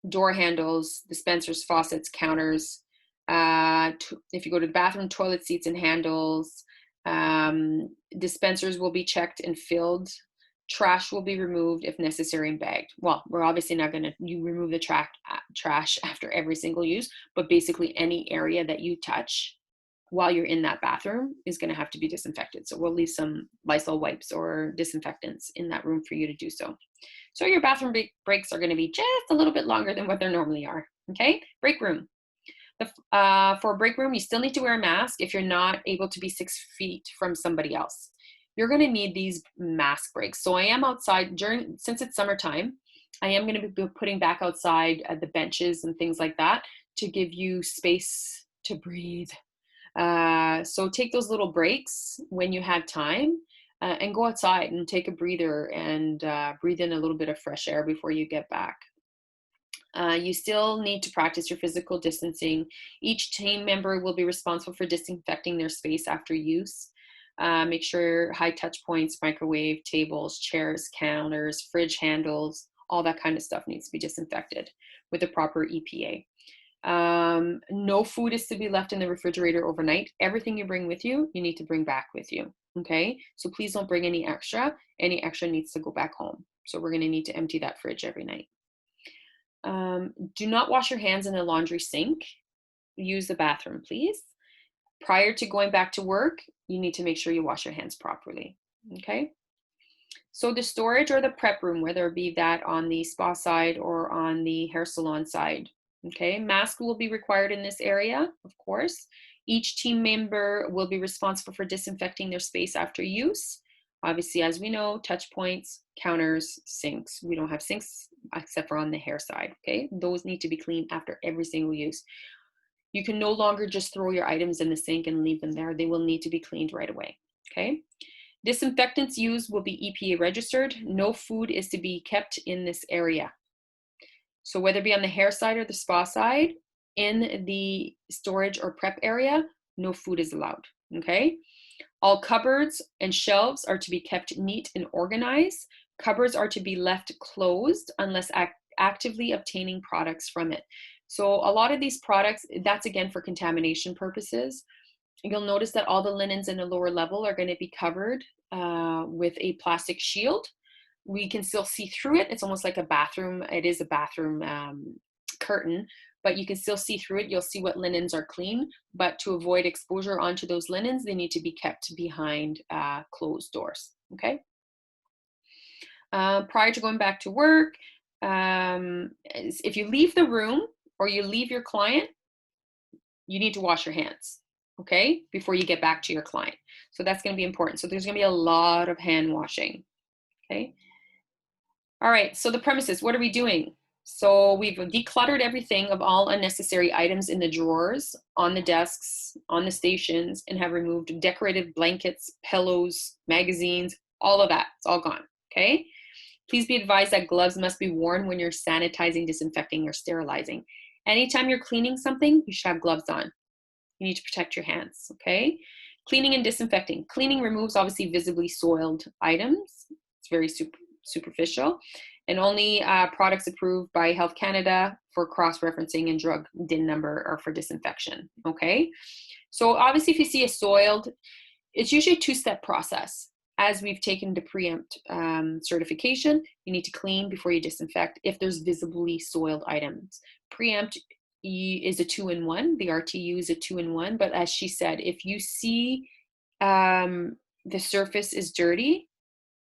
door handles, dispensers, faucets, counters. If you go to the bathroom, toilet seats and handles. Dispensers will be checked and filled. Trash will be removed if necessary and bagged. Well, we're obviously not going to remove the trash after every single use, but basically any area that you touch while you're in that bathroom is going to have to be disinfected. So we'll leave some Lysol wipes or disinfectants in that room for you to do so. So your bathroom breaks are going to be just a little bit longer than what they normally are. Okay, break room. For a break room, you still need to wear a mask if you're not able to be 6 feet from somebody else. You're going to need these mask breaks. So I am outside since it's summertime, I am going to be putting back outside the benches and things like that to give you space to breathe. So take those little breaks when you have time and go outside and take a breather and breathe in a little bit of fresh air before you get back. You still need to practice your physical distancing. Each team member will be responsible for disinfecting their space after use. Make sure high touch points, microwave, tables, chairs, counters, fridge handles, all that kind of stuff needs to be disinfected with the proper EPA. No food is to be left in the refrigerator overnight. Everything you bring with you, you need to bring back with you. Okay, so please don't bring any extra. Any extra needs to go back home. So we're going to need to empty that fridge every night. Do not wash your hands in a laundry sink. Use the bathroom, please. Prior to going back to work, you need to make sure you wash your hands properly. Okay. So the storage or the prep room, whether it be that on the spa side or on the hair salon side. Okay, mask will be required in this area, of course. Each team member will be responsible for disinfecting their space after use. Obviously, as we know, touch points, counters, sinks. We don't have sinks except for on the hair side, okay? Those need to be cleaned after every single use. You can no longer just throw your items in the sink and leave them there. They will need to be cleaned right away, okay? Disinfectants used will be EPA registered. No food is to be kept in this area. So whether it be on the hair side or the spa side, in the storage or prep area, no food is allowed, okay? All cupboards and shelves are to be kept neat and organized. Cupboards are to be left closed unless actively obtaining products from it. So a lot of these products, that's again for contamination purposes. You'll notice that all the linens in the lower level are going to be covered with a plastic shield. We can still see through it. It's almost like a bathroom. It is a bathroom curtain, but you can still see through it. You'll see what linens are clean, but to avoid exposure onto those linens, they need to be kept behind closed doors, okay? Prior to going back to work, if you leave the room or you leave your client, you need to wash your hands, okay, before you get back to your client. So that's going to be important. So there's going to be a lot of hand washing, okay? All right, so the premises, what are we doing? So we've decluttered everything of all unnecessary items in the drawers, on the desks, on the stations, and have removed decorative blankets, pillows, magazines, all of that. It's all gone, okay? Please be advised that gloves must be worn when you're sanitizing, disinfecting, or sterilizing. Anytime you're cleaning something, you should have gloves on. You need to protect your hands, okay? Cleaning and disinfecting. Cleaning removes obviously visibly soiled items. It's very superficial, and only products approved by Health Canada for cross-referencing and drug DIN number are for disinfection, okay? So obviously if you see a soiled, it's usually a two-step process. As we've taken the preempt certification, you need to clean before you disinfect if there's visibly soiled items. Preempt is a 2-in-1, the RTU is a 2-in-1, but as she said, if you see the surface is dirty,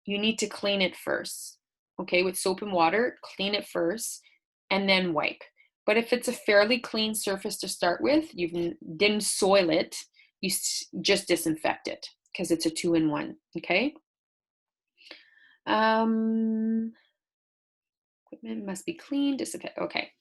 you need to clean it first, okay? With soap and water, clean it first and then wipe. But if it's a fairly clean surface to start with, you didn't soil it, you just disinfect it because it's a 2-in-1, okay? Equipment must be clean, disinfect, okay.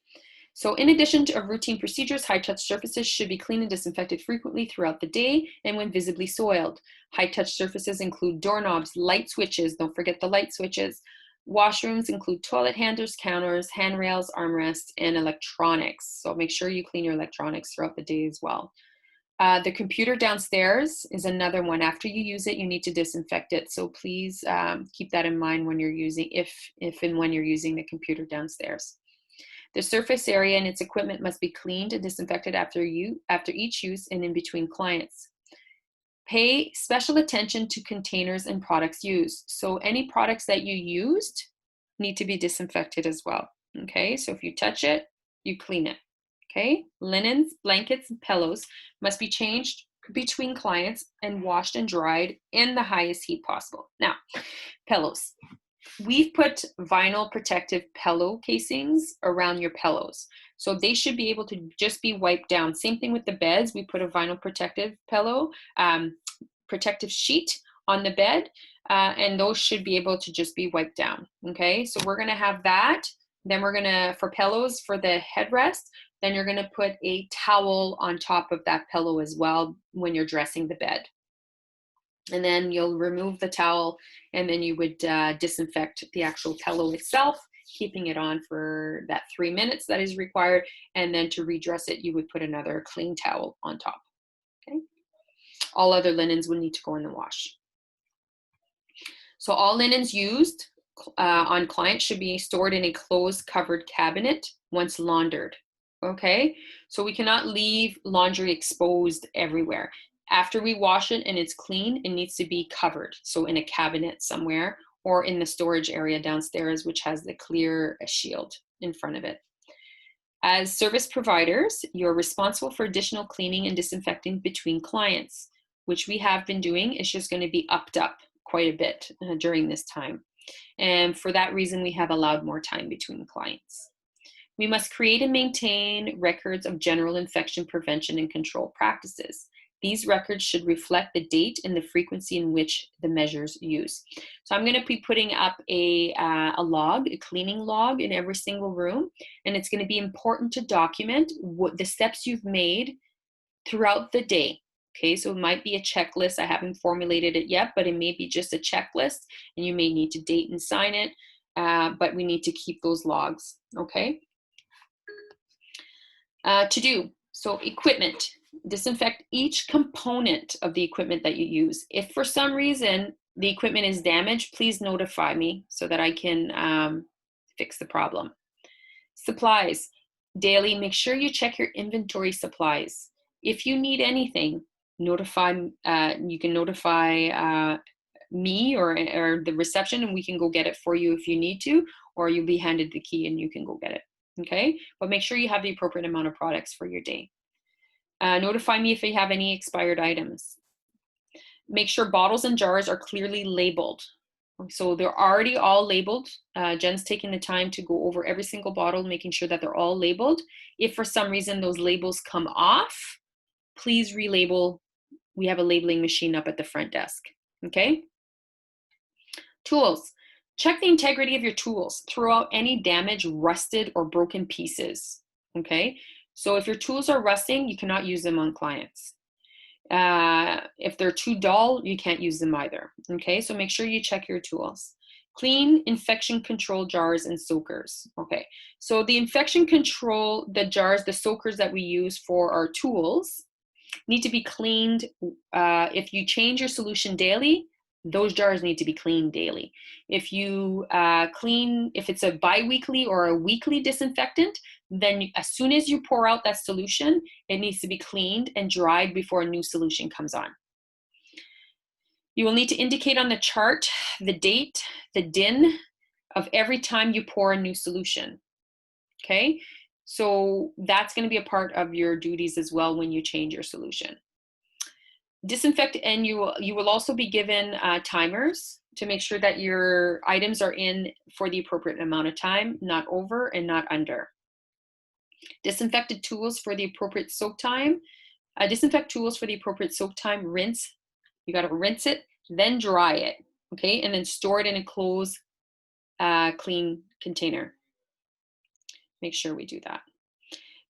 So in addition to routine procedures, high-touch surfaces should be cleaned and disinfected frequently throughout the day and when visibly soiled. High-touch surfaces include doorknobs, light switches, don't forget the light switches. Washrooms include toilet handles, counters, handrails, armrests, and electronics. So make sure you clean your electronics throughout the day as well. The computer downstairs is another one. After you use it, you need to disinfect it. So please keep that in mind when you're using, if and when you're using the computer downstairs. The surface area and its equipment must be cleaned and disinfected after each use and in between clients. Pay special attention to containers and products used. So any products that you used need to be disinfected as well. Okay, so if you touch it, you clean it. Okay, linens, blankets, and pillows must be changed between clients and washed and dried in the highest heat possible. Now, pillows. We've put vinyl protective pillow casings around your pillows. So they should be able to just be wiped down. Same thing with the beds. We put a vinyl protective pillow, protective sheet on the bed, and those should be able to just be wiped down. Okay, so we're gonna have that. Then we're gonna, for pillows, for the headrest, then you're gonna put a towel on top of that pillow as well when you're dressing the bed. And then you'll remove the towel, and then you would disinfect the actual pillow itself, keeping it on for that 3 minutes that is required. And then to redress it, you would put another clean towel on top. Okay. All other linens would need to go in the wash. So all linens used on clients should be stored in a closed covered cabinet once laundered. Okay, so we cannot leave laundry exposed everywhere. After we wash it and it's clean, it needs to be covered. So in a cabinet somewhere, or in the storage area downstairs, which has the clear shield in front of it. As service providers, you're responsible for additional cleaning and disinfecting between clients, which we have been doing. It's just going to be upped up quite a bit during this time. And for that reason, we have allowed more time between clients. We must create and maintain records of general infection prevention and control practices. These records should reflect the date and the frequency in which the measures use. So I'm going to be putting up a log, a cleaning log in every single room, and it's going to be important to document what the steps you've made throughout the day. Okay, so it might be a checklist. I haven't formulated it yet, but it may be just a checklist, and you may need to date and sign it, but we need to keep those logs, okay? To do, so equipment. Disinfect each component of the equipment that you use. If for some reason the equipment is damaged, please notify me so that I can fix the problem. Supplies. Daily, make sure you check your inventory supplies. If you need anything, notify. You can notify me or the reception, and we can go get it for you if you need to, or you'll be handed the key and you can go get it. Okay, but make sure you have the appropriate amount of products for your day. Notify me if you have any expired items. Make sure bottles and jars are clearly labeled. So they're already all labeled. Jen's taking the time to go over every single bottle, making sure that they're all labeled. If for some reason those labels come off, please relabel. We have a labeling machine up at the front desk. Okay? Tools. Check the integrity of your tools. Throw out any damaged, rusted, or broken pieces. Okay? So if your tools are rusting, you cannot use them on clients. If they're too dull, you can't use them either. Okay, so make sure you check your tools. Clean infection control jars and soakers. Okay, so the infection control, the jars, the soakers that we use for our tools need to be cleaned. If you change your solution daily, those jars need to be cleaned daily. If you if it's a bi-weekly or a weekly disinfectant, then as soon as you pour out that solution, it needs to be cleaned and dried before a new solution comes on. You will need to indicate on the chart the date, the DIN of every time you pour a new solution. Okay, so that's going to be a part of your duties as well when you change your solution. Disinfect, and you will also be given timers to make sure that your items are in for the appropriate amount of time, not over and not under. Disinfected tools for the appropriate soak time. Disinfect tools for the appropriate soak time. Rinse. You got to rinse it, then dry it, okay, and then store it in a closed, clean container. Make sure we do that.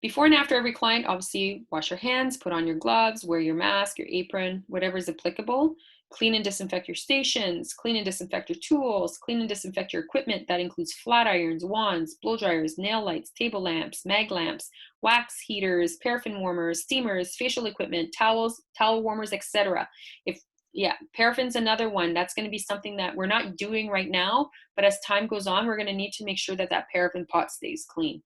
Before and after every client, obviously wash your hands, put on your gloves, wear your mask, your apron, whatever is applicable. Clean and disinfect your stations, clean and disinfect your tools, clean and disinfect your equipment. That includes flat irons, wands, blow dryers, nail lights, table lamps, mag lamps, wax heaters, paraffin warmers, steamers, facial equipment, towels, towel warmers, etc. Paraffin's another one. That's going to be something that we're not doing right now, but as time goes on, we're going to need to make sure that that paraffin pot stays clean.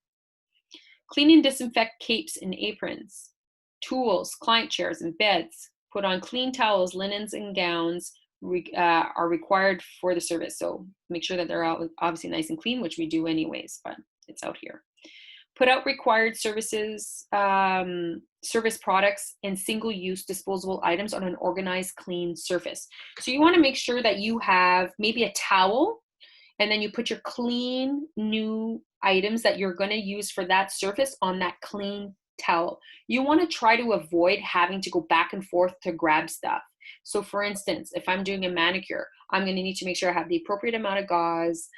Clean and disinfect capes and aprons, tools, client chairs, and beds. Put on clean towels, linens, and gowns are required for the service. So make sure that they're obviously nice and clean, which we do anyways, but it's out here. Put out required services, service products, and single-use disposable items on an organized, clean surface. So you want to make sure that you have maybe a towel, and then you put your clean, new items that you're going to use for that surface on that clean towel. You want to try to avoid having to go back and forth to grab stuff. So for instance, if I'm doing a manicure, I'm going to need to make sure I have the appropriate amount of gauze.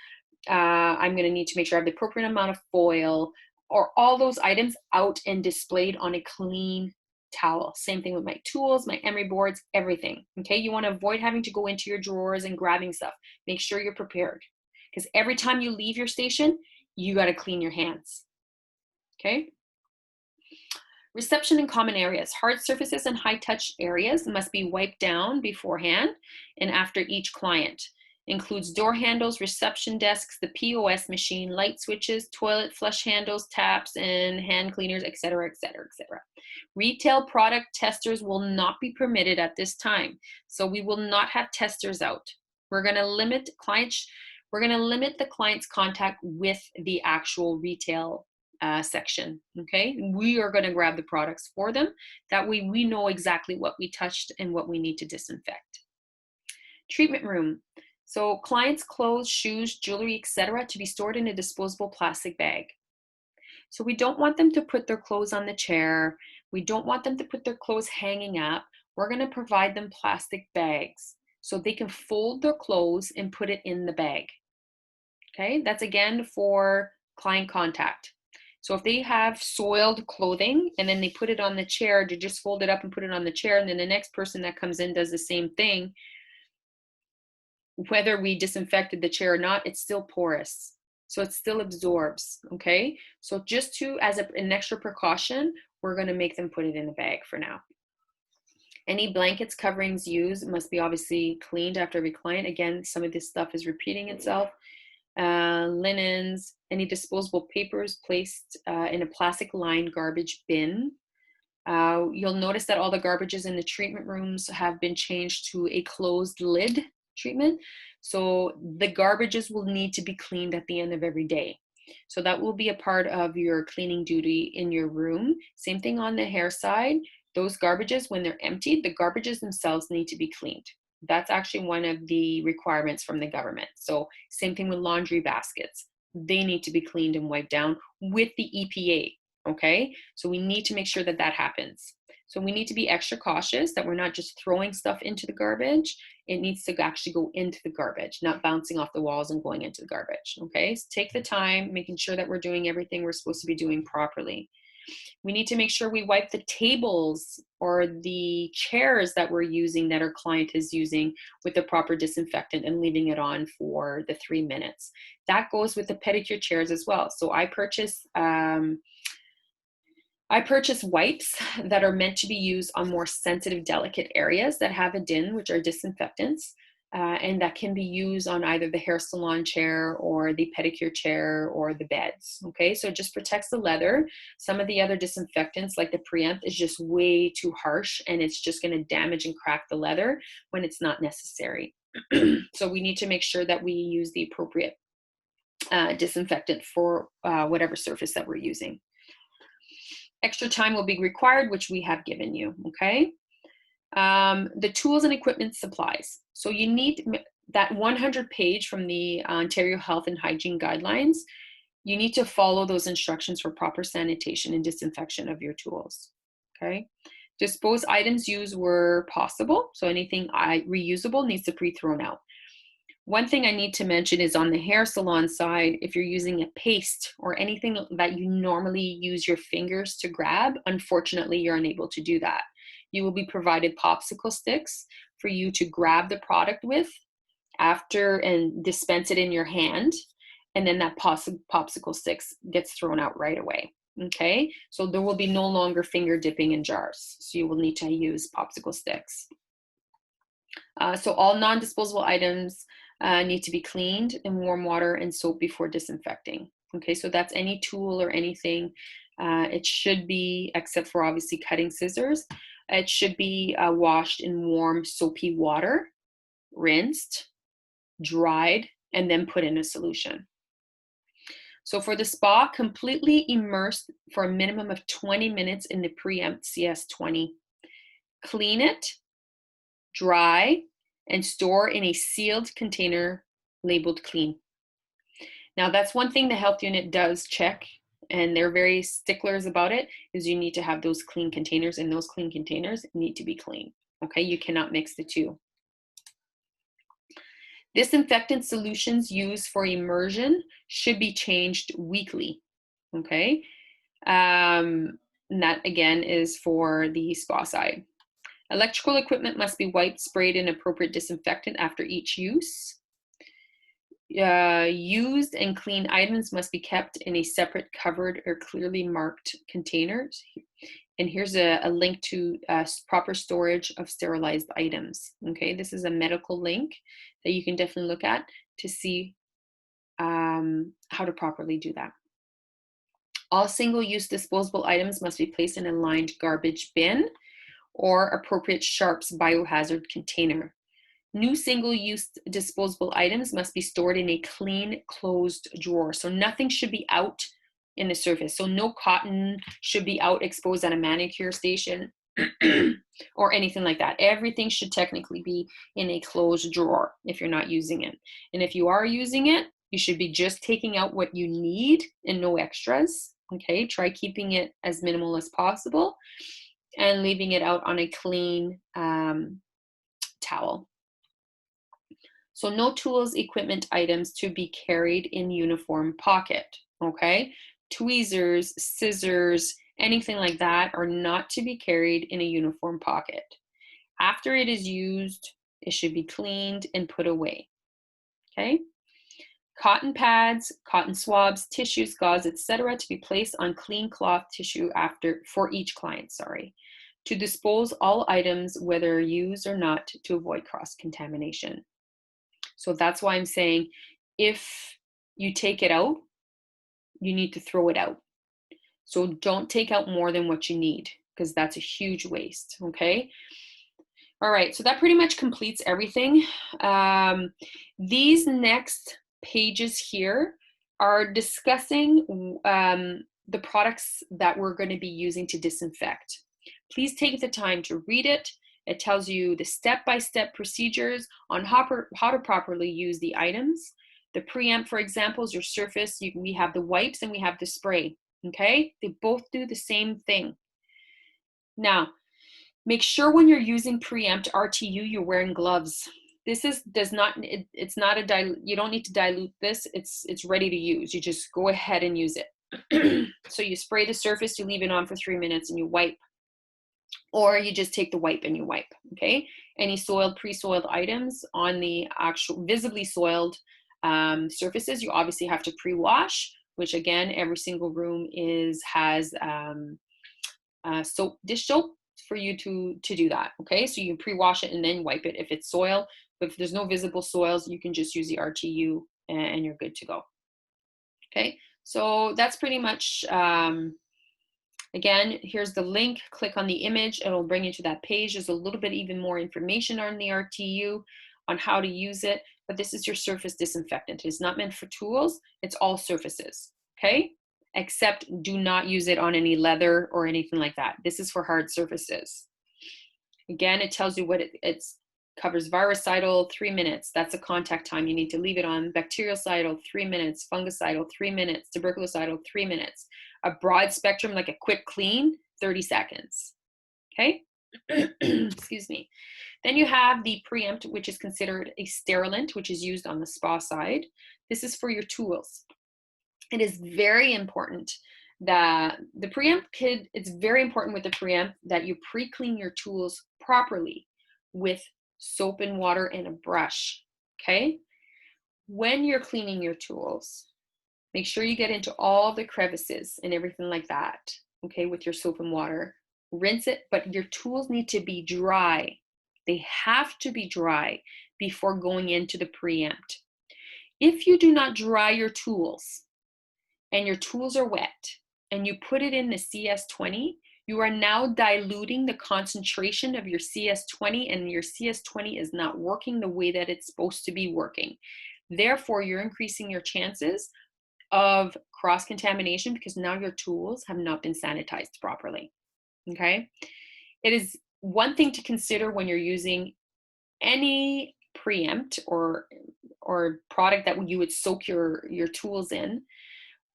I'm going to need to make sure I have the appropriate amount of foil, or all those items out and displayed on a clean towel. Same thing with my tools, my emery boards, everything. Okay, you want to avoid having to go into your drawers and grabbing stuff. Make sure you're prepared, because every time you leave your station, you got to clean your hands. Okay. Reception and common areas. Hard surfaces and high-touch areas must be wiped down beforehand and after each client. Includes door handles, reception desks, the POS machine, light switches, toilet flush handles, taps, and hand cleaners, etc., etc., etc. Retail product testers will not be permitted at this time, so we will not have testers out. We're going to limit the client's contact with the actual retail section. Okay, we are going to grab the products for them. That way we know exactly what we touched and what we need to disinfect. Treatment room. So clients' clothes, shoes, jewelry, etc. to be stored in a disposable plastic bag. So we don't want them to put their clothes on the chair. We don't want them to put their clothes hanging up. We're going to provide them plastic bags so they can fold their clothes and put it in the bag. Okay, that's again for client contact. So if they have soiled clothing and then they put it on the chair, to just fold it up and put it on the chair, and then the next person that comes in does the same thing, whether we disinfected the chair or not, it's still porous. So it still absorbs, okay? So just as an extra precaution, we're gonna make them put it in the bag for now. Any blankets, coverings used must be obviously cleaned after every client. Again, some of this stuff is repeating itself. Linens, any disposable papers placed in a plastic lined garbage bin. You'll notice that all the garbages in the treatment rooms have been changed to a closed lid treatment. So the garbages will need to be cleaned at the end of every day. So that will be a part of your cleaning duty in your room. Same thing on the hair side. Those garbages, when they're emptied, the garbages themselves need to be cleaned. That's actually one of the requirements from the government. So same thing with laundry baskets. They need to be cleaned and wiped down with the EPA, okay? So we need to make sure that that happens. So we need to be extra cautious that we're not just throwing stuff into the garbage. It needs to actually go into the garbage, not bouncing off the walls and going into the garbage, okay? So take the time, making sure that we're doing everything we're supposed to be doing properly. We need to make sure we wipe the tables or the chairs that we're using, that our client is using, with the proper disinfectant and leaving it on for the 3 minutes. That goes with the pedicure chairs as well. So I purchase wipes that are meant to be used on more sensitive, delicate areas that have a DIN, which are disinfectants, and that can be used on either the hair salon chair or the pedicure chair or the beds. Okay, so it just protects the leather. Some of the other disinfectants, like the Preempt, is just way too harsh, and it's just going to damage and crack the leather when it's not necessary. So we need to make sure that we use the appropriate disinfectant for whatever surface that we're using. Extra time will be required, which we have given you, okay? The tools and equipment supplies. So you need that 100 page from the Ontario Health and Hygiene Guidelines. You need to follow those instructions for proper sanitation and disinfection of your tools, okay? Dispose items used where possible. So anything reusable needs to be thrown out. One thing I need to mention is on the hair salon side, if you're using a paste or anything that you normally use your fingers to grab, unfortunately, you're unable to do that. You will be provided popsicle sticks for you to grab the product with after and dispense it in your hand. And then that popsicle sticks gets thrown out right away. Okay, so there will be no longer finger dipping in jars. So you will need to use popsicle sticks. So all non-disposable items need to be cleaned in warm water and soap before disinfecting. Okay, so that's any tool or anything. It should be, except for obviously cutting scissors, it should be washed in warm soapy water, rinsed, dried, and then put in a solution. So for the spa, completely immerse for a minimum of 20 minutes in the Preempt CS20. Clean it, dry, and store in a sealed container labeled clean. Now that's one thing the health unit does check, and they're very sticklers about it, is you need to have those clean containers, and those clean containers need to be clean. Okay, you cannot mix the two. Disinfectant solutions used for immersion should be changed weekly. Okay, and that again is for the spa side. Electrical equipment must be wiped, sprayed in appropriate disinfectant after each use. Used and clean items must be kept in a separate covered or clearly marked containers. And here's a link to proper storage of sterilized items. Okay, this is a medical link that you can definitely look at to see how to properly do that. All single-use disposable items must be placed in a lined garbage bin or appropriate Sharps biohazard container. New single-use disposable items must be stored in a clean, closed drawer. So nothing should be out in the surface. So no cotton should be out exposed at a manicure station or anything like that. Everything should technically be in a closed drawer if you're not using it. And if you are using it, you should be just taking out what you need and no extras. Okay, try keeping it as minimal as possible and leaving it out on a clean towel. So no tools, equipment items to be carried in uniform pocket, okay? Tweezers, scissors, anything like that are not to be carried in a uniform pocket. After it is used, it should be cleaned and put away, okay? Cotton pads, cotton swabs, tissues, gauze, etc. to be placed on clean cloth tissue for each client, to dispose all items, whether used or not, to avoid cross-contamination. So that's why I'm saying if you take it out, you need to throw it out. So don't take out more than what you need, because that's a huge waste, okay? All right, so that pretty much completes everything. These next pages here are discussing the products that we're going to be using to disinfect. Please take the time to read it. It tells you the step-by-step procedures on how to properly use the items. The Preempt, for example, is your surface. We have the wipes and we have the spray, okay? They both do the same thing. Now, make sure when you're using Preempt RTU, you're wearing gloves. This you don't need to dilute this. It's ready to use. You just go ahead and use it. So you spray the surface, you leave it on for 3 minutes and you wipe. Or you just take the wipe and you wipe, okay? Any soiled, pre-soiled items on the actual visibly soiled surfaces, you obviously have to pre-wash, which again, every single room has dish soap for you to do that, okay? So you pre-wash it and then wipe it if it's soil. But if there's no visible soils, you can just use the RTU and you're good to go, okay? So that's pretty much, again, here's the link. Click on the image. It'll bring you to that page. There's a little bit even more information on the RTU on how to use it. But this is your surface disinfectant. It's not meant for tools. It's all surfaces, okay? Except do not use it on any leather or anything like that. This is for hard surfaces. Again, it tells you what it covers. Virucidal, 3 minutes. That's a contact time. You need to leave it on. Bactericidal, 3 minutes. Fungicidal, 3 minutes. Tuberculocidal, 3 minutes. A broad spectrum, like a quick clean, 30 seconds. Okay? Excuse me. Then you have the preempt, which is considered a sterilant, which is used on the spa side. This is for your tools. It is very important that it's very important with the preempt that you pre-clean your tools properly with soap and water and a brush, okay? When you're cleaning your tools, make sure you get into all the crevices and everything like that, okay, with your soap and water. Rinse it, but your tools need to be dry. They have to be dry before going into the preempt. If you do not dry your tools and your tools are wet and you put it in the CS20, you are now diluting the concentration of your CS20, and your CS20 is not working the way that it's supposed to be working. Therefore, you're increasing your chances of cross-contamination because now your tools have not been sanitized properly, okay? It is one thing to consider when you're using any preempt or product that you would soak your tools in.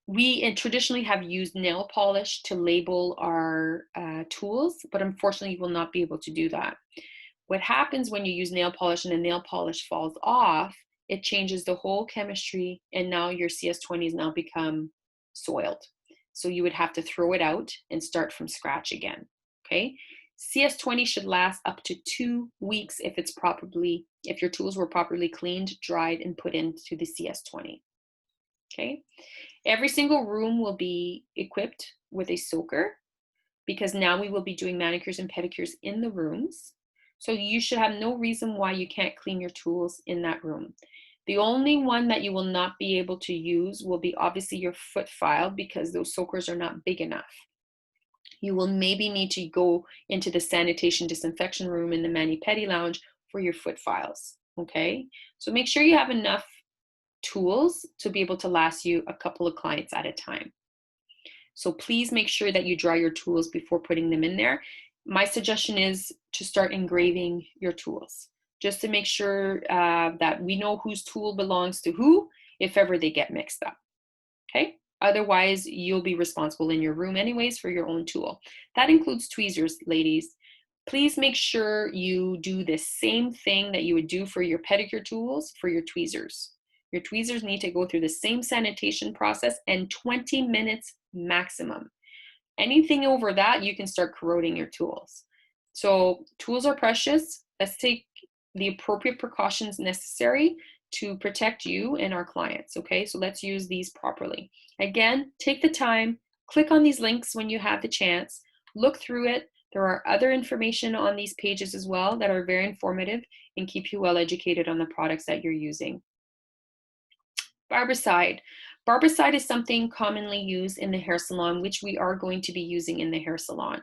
We traditionally have used nail polish to label our tools, but unfortunately you will not be able to do that. What happens when you use nail polish and the nail polish falls off, it changes the whole chemistry, and now your CS20 has now become soiled. So you would have to throw it out and start from scratch again, okay? CS20 should last up to 2 weeks if your tools were properly cleaned, dried, and put into the CS20, okay? Every single room will be equipped with a soaker because now we will be doing manicures and pedicures in the rooms. So you should have no reason why you can't clean your tools in that room. The only one that you will not be able to use will be obviously your foot file because those soakers are not big enough. You will maybe need to go into the sanitation disinfection room in the mani-pedi lounge for your foot files, okay? So make sure you have enough tools to be able to last you a couple of clients at a time. So please make sure that you dry your tools before putting them in there. My suggestion is to start engraving your tools, just to make sure that we know whose tool belongs to who if ever they get mixed up, okay? Otherwise, you'll be responsible in your room anyways for your own tool. That includes tweezers, ladies. Please make sure you do the same thing that you would do for your pedicure tools for your tweezers. Your tweezers need to go through the same sanitation process and 20 minutes maximum. Anything over that, you can start corroding your tools. So tools are precious. Let's take the appropriate precautions necessary to protect you and our clients, okay? So let's use these properly. Again, take the time, click on these links when you have the chance, look through it. There are other information on these pages as well that are very informative and keep you well educated on the products that you're using. Barbicide. Barbicide is something commonly used in the hair salon, which we are going to be using in the hair salon.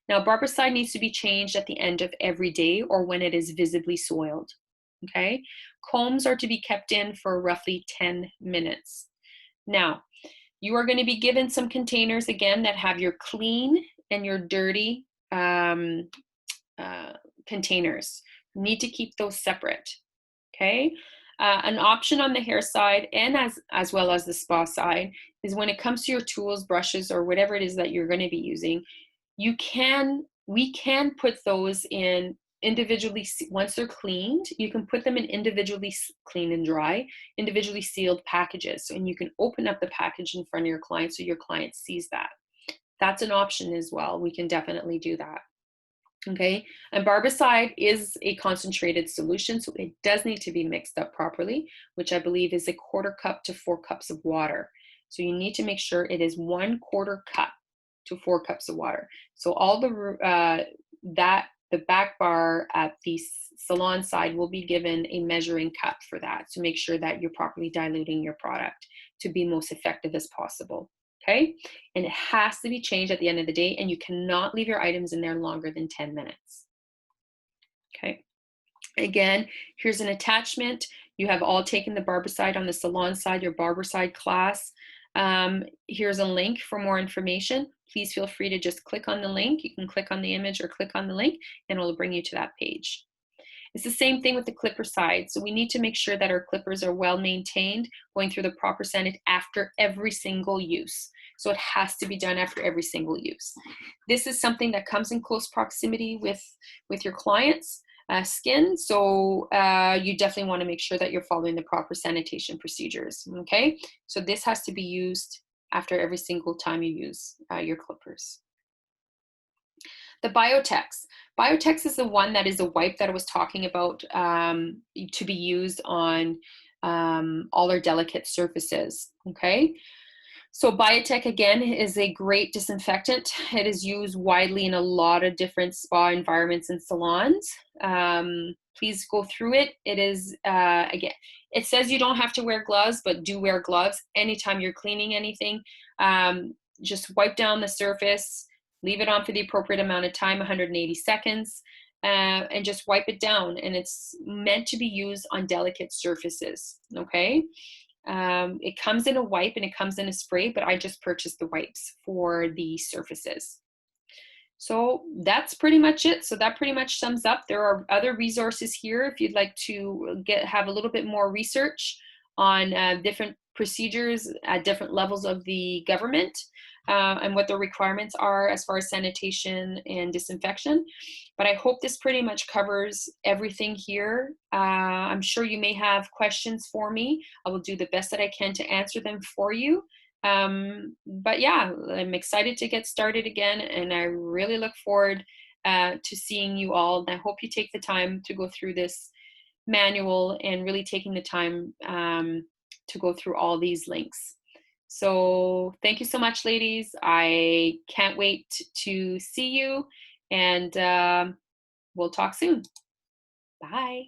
Now, barbicide needs to be changed at the end of every day or when it is visibly soiled, okay? Combs are to be kept in for roughly 10 minutes. Now, you are going to be given some containers again that have your clean and your dirty containers. You need to keep those separate, okay? An option on the hair side and as well as the spa side is when it comes to your tools, brushes, or whatever it is that you're going to be using, we can put those in individually. Once they're cleaned, you can put them in individually clean and dry, individually sealed packages. And you can open up the package in front of your client so your client sees that. That's an option as well. We can definitely do that. Okay, and barbicide is a concentrated solution, so it does need to be mixed up properly, which I believe is 1/4 cup to 4 cups of water. So you need to make sure it is 1/4 cup to 4 cups of water. So all the back bar at the salon side will be given a measuring cup for that, to make sure that you're properly diluting your product to be most effective as possible. Okay, and it has to be changed at the end of the day, and you cannot leave your items in there longer than 10 minutes. Okay, again, here's an attachment. You have all taken the barbicide on the salon side, your barbicide class. Here's a link for more information. Please feel free to just click on the link. You can click on the image or click on the link, and it will bring you to that page. It's the same thing with the clipper side. So we need to make sure that our clippers are well maintained, going through the proper sanit after every single use. So it has to be done after every single use. This is something that comes in close proximity with your clients. skin. So you definitely want to make sure that you're following the proper sanitation procedures. Okay, so this has to be used after every single time you use your clippers. The Biotex. Biotex is the one that is a wipe that I was talking about, to be used on all our delicate surfaces. Okay. So Biotech, again, is a great disinfectant. It is used widely in a lot of different spa environments and salons. Please go through it. It is, again, it says you don't have to wear gloves, but do wear gloves anytime you're cleaning anything. Just wipe down the surface, leave it on for the appropriate amount of time, 180 seconds, and just wipe it down. And it's meant to be used on delicate surfaces, okay? It comes in a wipe and it comes in a spray, but I just purchased the wipes for the surfaces. So that's pretty much it. So that pretty much sums up. There are other resources here if you'd like to have a little bit more research on different procedures at different levels of the government, and what the requirements are as far as sanitation and disinfection. But I hope this pretty much covers everything here. I'm sure you may have questions for me. I will do the best that I can to answer them for you. But yeah, I'm excited to get started again, and I really look forward to seeing you all. And I hope you take the time to go through this manual and really taking the time to go through all these links. So thank you so much, ladies. I can't wait to see you, and we'll talk soon. Bye.